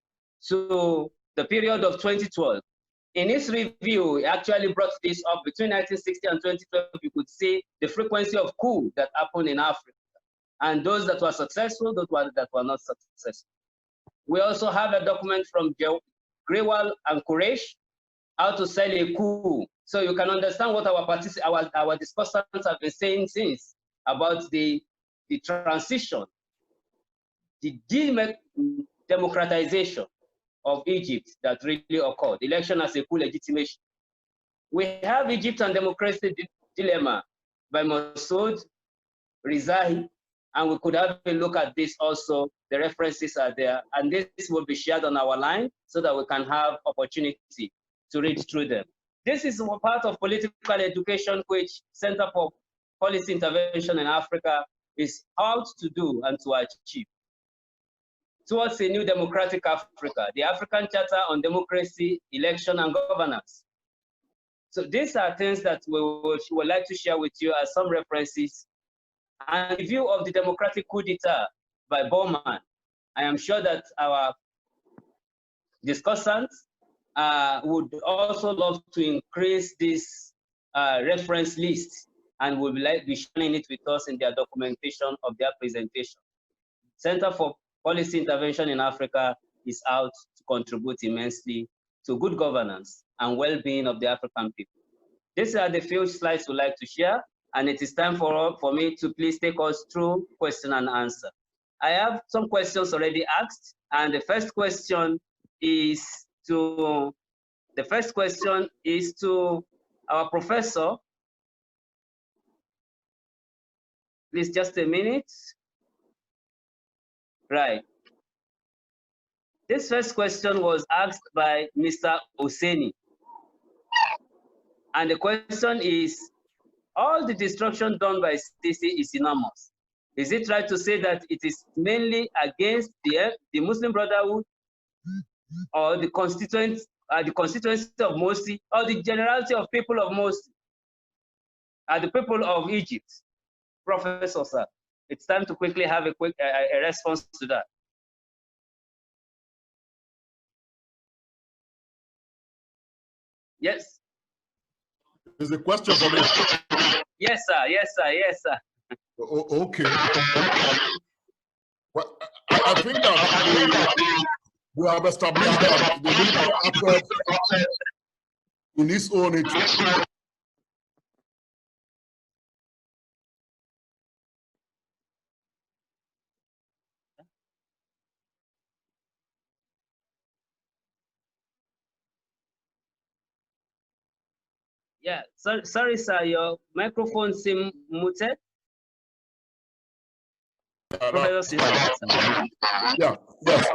to the period of 2012. In his review, he actually brought this up between 1960 and 2012. You could see the frequency of coup that happened in Africa, and those that were successful, those that were not successful. We also have a document from Grewal and Quresh, how to sell a coup. So you can understand what our discussants have been saying since about the transition, the democratization of Egypt that really occurred, election as a coup legitimation. We have Egypt and democracy dilemma by Masoud Rizahi, and we could have a look at this also. The references are there, and this will be shared on our line so that we can have opportunity to read through them. This is part of political education which Center for Policy Intervention in Africa is out to do and to achieve towards a new democratic Africa, the African Charter on Democracy, Election, and Governance. So these are things that we would like to share with you as some references. And review of the democratic coup d'etat by Bowman. I am sure that our discussants would also love to increase this reference list and would be sharing it with us in their documentation of their presentation. Center for Policy Intervention in Africa is out to contribute immensely to good governance and well-being of the African people. These are the few slides we'd like to share, and it is time for me to please take us through question and answer. I have some questions already asked, and the first question is to our professor. Please, just a minute. Right. This first question was asked by Mr. Oseni. And the question is, all the destruction done by Sisi is enormous. Is it right to say that it is mainly against the Muslim Brotherhood or the constituency of Mursi or the generality of people of Mursi, the people of Egypt? Professor, sir, it's time to quickly have a response to that. Yes. There's a question for me. Yes, sir. Yes, sir. Yes, sir. Okay. Well, I think that we have established that the military acted in its own interest. Yeah, sorry, sir, your microphone seems muted. Yeah, yes.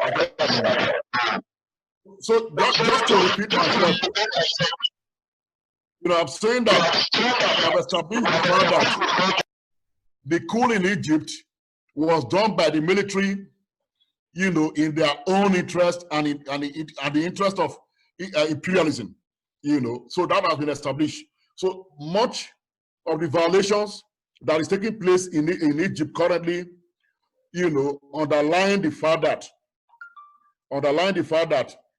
So just to repeat myself, I'm saying that I've established that the coup in Egypt was done by the military, in their own interest and the interest of imperialism, so that has been established. So much of the violations that is taking place in Egypt currently, underline the fact that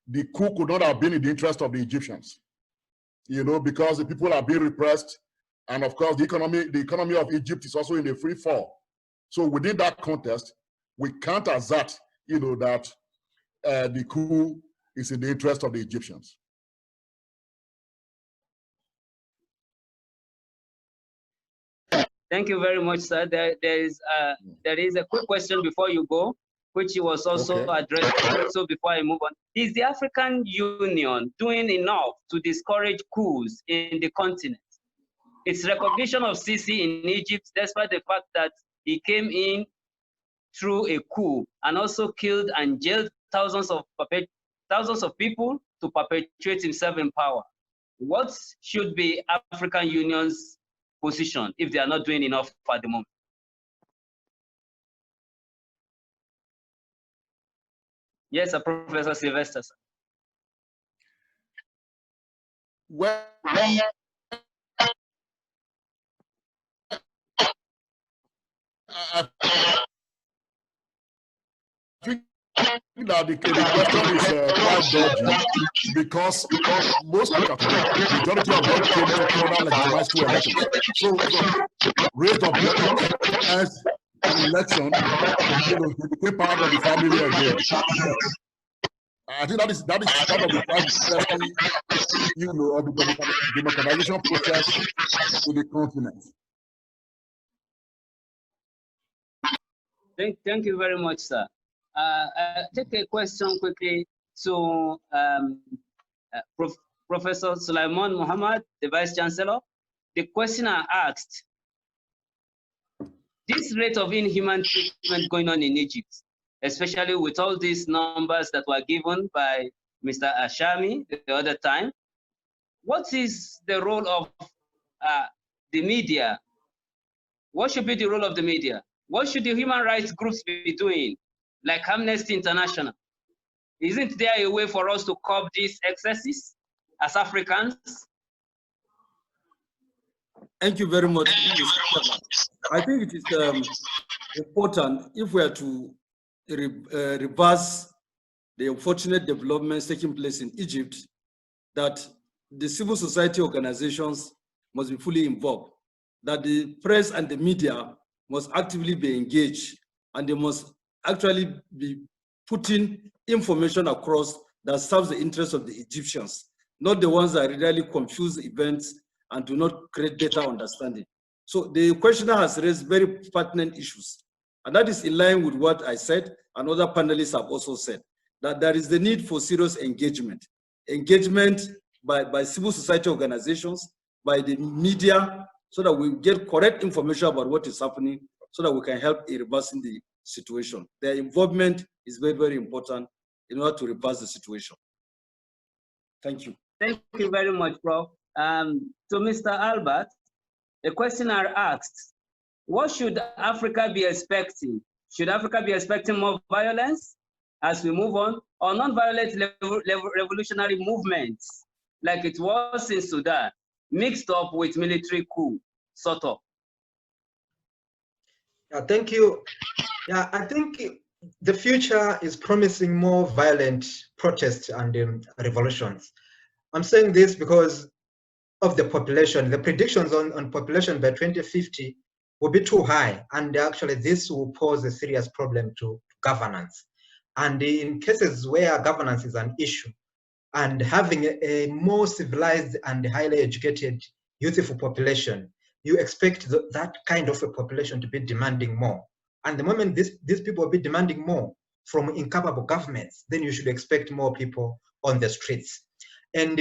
the coup could not have been in the interest of the Egyptians, because the people are being repressed, and of course the economy of Egypt is also in a free fall. So within that context, we can't assert, that the coup is in the interest of the Egyptians. Thank you very much, sir. There is a quick question before you go, which was also addressed. So before I move on, is the African Union doing enough to discourage coups in the continent? Its recognition of Sisi in Egypt, despite the fact that he came in through a coup and also killed and jailed thousands of people to perpetuate himself in power. What should be African Union's position if they are not doing enough at the moment? Yes, sir, Professor Sylvester. Sir. Well, I think that the question is quite dodgy because most Africa today, majority of them came to further legitimize two elections. So raised up as an election, they became part of the family again. I think that is part of the question, of the democratization process in the continent. Thank you very much, sir. I'll take a question quickly to Professor Sulaiman Muhammad, the Vice Chancellor. The questioner asked, this rate of inhuman treatment going on in Egypt, especially with all these numbers that were given by Mr. Ashami the other time, what is the role of the media? What should be the role of the media? What should the human rights groups be doing, like Amnesty International? Isn't there a way for us to curb these excesses as Africans? Thank you very much. I think it is important if we are to reverse the unfortunate developments taking place in Egypt, that the civil society organizations must be fully involved, that the press and the media must actively be engaged, and they must actually be putting information across that serves the interests of the Egyptians, not the ones that really confuse events and do not create better understanding. So the questioner has raised very pertinent issues, and that is in line with what I said and other panelists have also said, that there is the need for serious engagement by civil society organizations, by the media, so that we get correct information about what is happening, so that we can help in reversing the situation. Their involvement is very, very important in order to reverse the situation. Thank you. Thank you very much, Prof. To Mr. Albert, the questioner asked, what should Africa be expecting? Should Africa be expecting more violence as we move on, or non-violent revolutionary movements like it was in Sudan, mixed up with military coup, sort of? Yeah, thank you. Yeah, I think the future is promising more violent protests and revolutions. I'm saying this because of the population. The predictions on population by 2050 will be too high, and actually this will pose a serious problem to governance. And in cases where governance is an issue, and having a more civilized and highly educated, youthful population, you expect that kind of a population to be demanding more. And the moment these people will be demanding more from incapable governments, then you should expect more people on the streets. And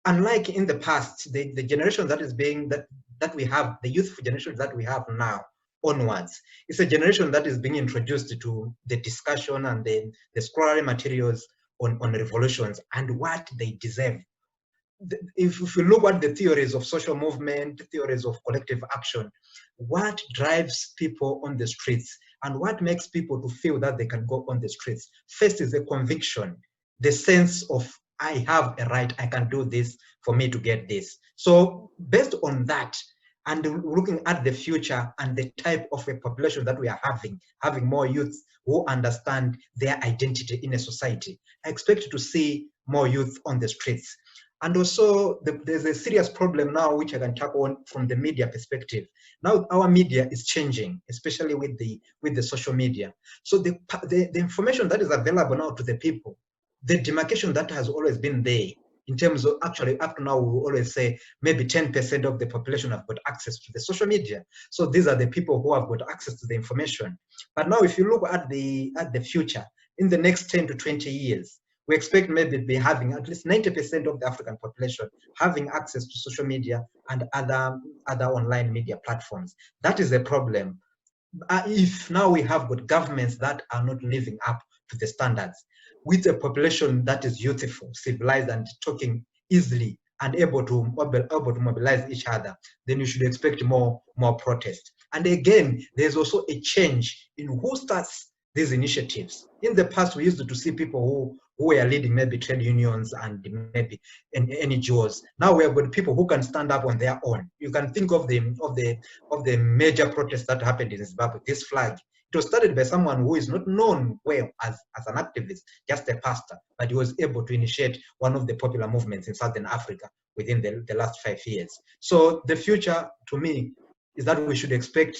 unlike in the past, the generation that is being that we have, the youthful generation that we have now onwards, it's a generation that is being introduced to the discussion and the scholarly materials on revolutions and what they deserve. If you look at the theories of social movement, theories of collective action, what drives people on the streets and what makes people to feel that they can go on the streets? First is the conviction, the sense of I have a right, I can do this for me to get this. So based on that, and looking at the future and the type of a population that we are having more youth who understand their identity in a society, I expect to see more youth on the streets. And also, there's a serious problem now, which I can tackle on from the media perspective. Now, our media is changing, especially with the social media. So the information that is available now to the people, the demarcation that has always been there, in terms of actually up to now, we always say maybe 10% of the population have got access to the social media. So these are the people who have got access to the information. But now, if you look at the future, in the next 10 to 20 years, we expect maybe be having at least 90% of the African population having access to social media and other online media platforms. That is a problem. If now we have got governments that are not living up to the standards, with a population that is youthful, civilized, and talking easily and able to mobilize each other, then you should expect more protest. And again, there's also a change in who starts these initiatives. In the past, we used to see people who were leading maybe trade unions and maybe NGOs. Now we have got people who can stand up on their own. You can think of the major protests that happened in Zimbabwe. This flag, it was started by someone who is not known well as an activist, just a pastor, but he was able to initiate one of the popular movements in Southern Africa within the last 5 years. So the future, to me, is that we should expect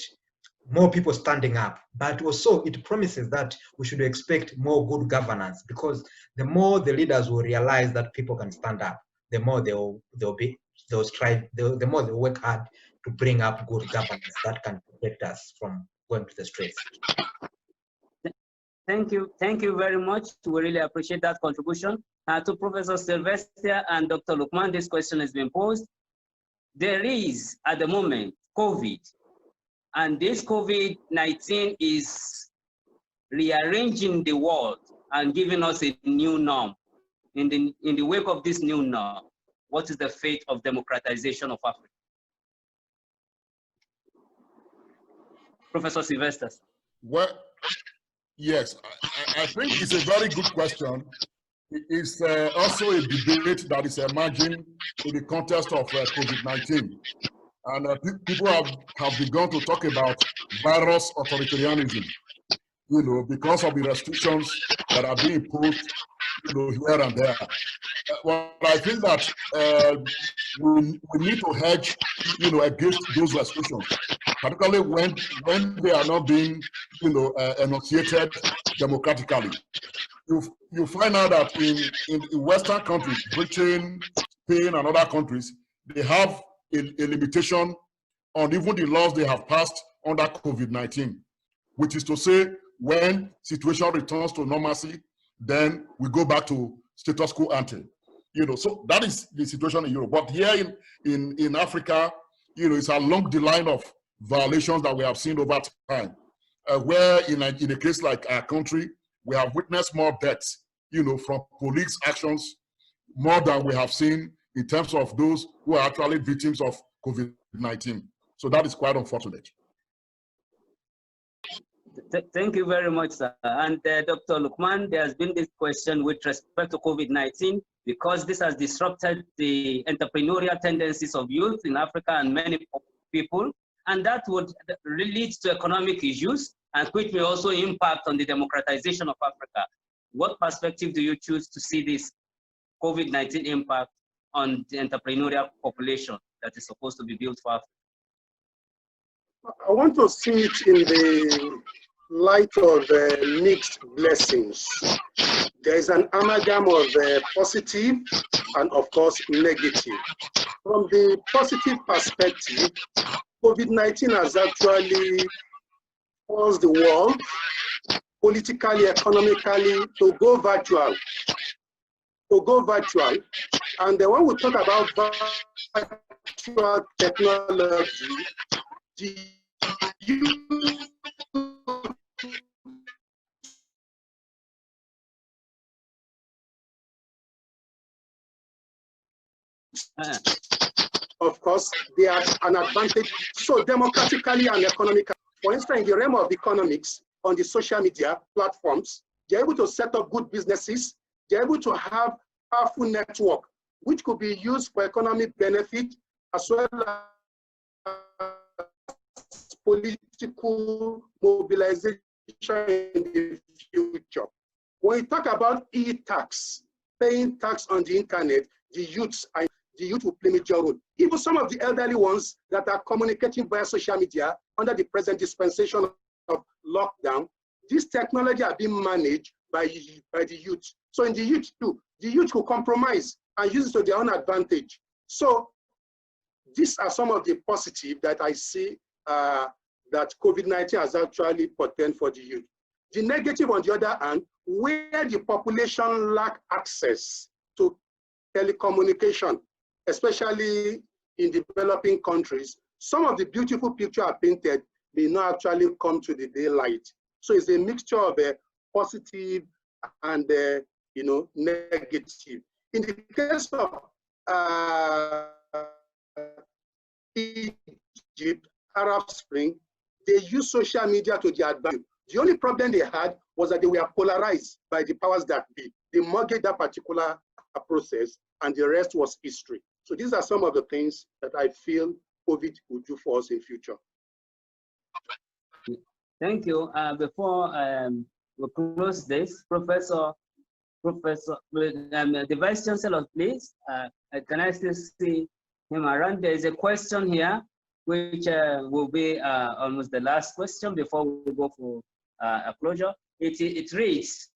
more people standing up, but also it promises that we should expect more good governance, because the more the leaders will realize that people can stand up, the more they'll strive, the more they'll work hard to bring up good governance that can protect us from going to the streets. Thank you very much. We really appreciate that contribution. To Professor Sylvester and Dr. Lukman, this question has been posed. There is, at the moment, COVID, and this COVID-19 is rearranging the world and giving us a new norm. In the wake of this new norm, what is the fate of democratization of Africa? Professor Sylvester. Well, yes, I think it's a very good question. It's also a debate that is emerging in the context of COVID-19. And people have begun to talk about virus authoritarianism, because of the restrictions that are being imposed, here and there. Well, I think that we need to hedge, against those restrictions, particularly when they are not being, enunciated democratically. You find out that in Western countries, Britain, Spain, and other countries, they have a limitation on even the laws they have passed under COVID-19, which is to say, when situation returns to normalcy, then we go back to status quo ante. So that is the situation in Europe. But here in Africa, it's along the line of violations that we have seen over time, where in a case like our country, we have witnessed more deaths, from police actions, more than we have seen in terms of those who are actually victims of COVID-19. So that is quite unfortunate. Thank you very much, sir. And Dr. Lukman, there has been this question with respect to COVID-19, because this has disrupted the entrepreneurial tendencies of youth in Africa and many people, and that would lead to economic issues, and which may also impact on the democratization of Africa. What perspective do you choose to see this COVID-19 impact on the entrepreneurial population that is supposed to be built for Africa? I want to see it in the light of mixed blessings. There is an amalgam of positive and, of course, negative. From the positive perspective, COVID-19 has actually forced the world, politically, economically, to go virtual. And when we talk about virtual technology, of course, they are an advantage. So democratically and economically, for instance, in the realm of economics, on the social media platforms, they're able to set up good businesses. They're able to have powerful network, which could be used for economic benefit as well as political mobilization in the future. When you talk about e-tax, paying tax on the internet, the youth will play a major role. Even some of the elderly ones that are communicating via social media under the present dispensation of lockdown, this technology are being managed by the youth. So in the youth too, the youth will compromise and use it to their own advantage. So these are some of the positive that I see that COVID-19 has actually portended for the youth. The negative, on the other hand, where the population lack access to telecommunication, especially in developing countries, some of the beautiful pictures are painted may not actually come to the daylight. So it's a mixture of positive and negative. In the case of Egypt, Arab Spring, they use social media to their advantage. The only problem they had was that they were polarized by the powers that be. They mortgaged that particular process, and the rest was history. So these are some of the things that I feel COVID will do for us in future. Thank you. Before we close this, Professor, the Vice Chancellor, please. Can I still see him around? There is a question here, which will be almost the last question before we go for a closure. It reads,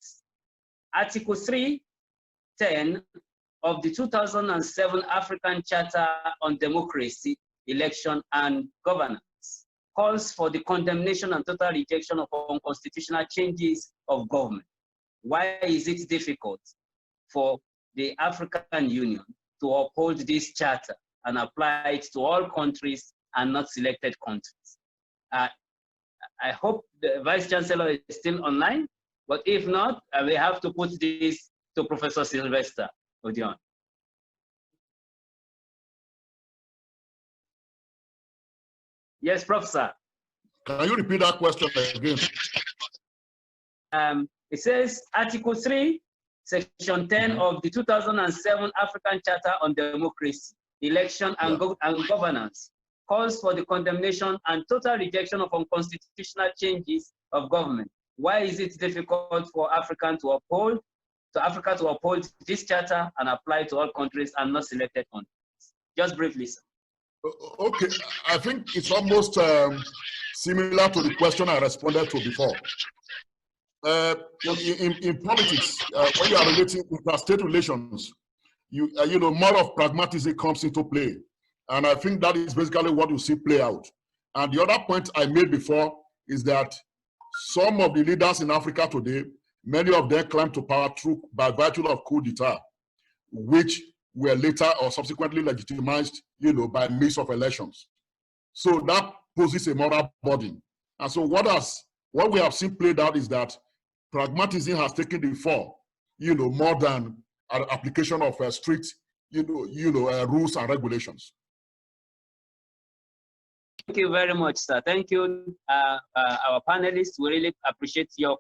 Article 310 of the 2007 African Charter on Democracy, Election and Governance calls for the condemnation and total rejection of unconstitutional changes of government. Why is it difficult for the African Union to uphold this charter and apply it to all countries and not selected countries? I hope the Vice Chancellor is still online, but if not, we have to put this to Professor Sylvester Odion. Yes, Professor. Can you repeat that question again? It says Article 3, Section 10 of the 2007 African Charter on Democracy, Election and Governance calls for the condemnation and total rejection of unconstitutional changes of government. Why is it difficult for Africa to uphold this charter and apply to all countries and not selected countries? Just briefly, sir. Okay, I think it's almost similar to the question I responded to before. In politics, when you are relating interstate relations, you know, more of pragmatism comes into play, and I think that is basically what you see play out. And the other point I made before is that some of the leaders in Africa today, many of them climb to power by virtue of coup d'etat, which were later or subsequently legitimized, you know, by means of elections. So that poses a moral burden. And so what we have seen played out is that pragmatism has taken the fall, you know, more than an application of strict, rules and regulations. Thank you very much, sir. Thank you, our panelists. We really appreciate your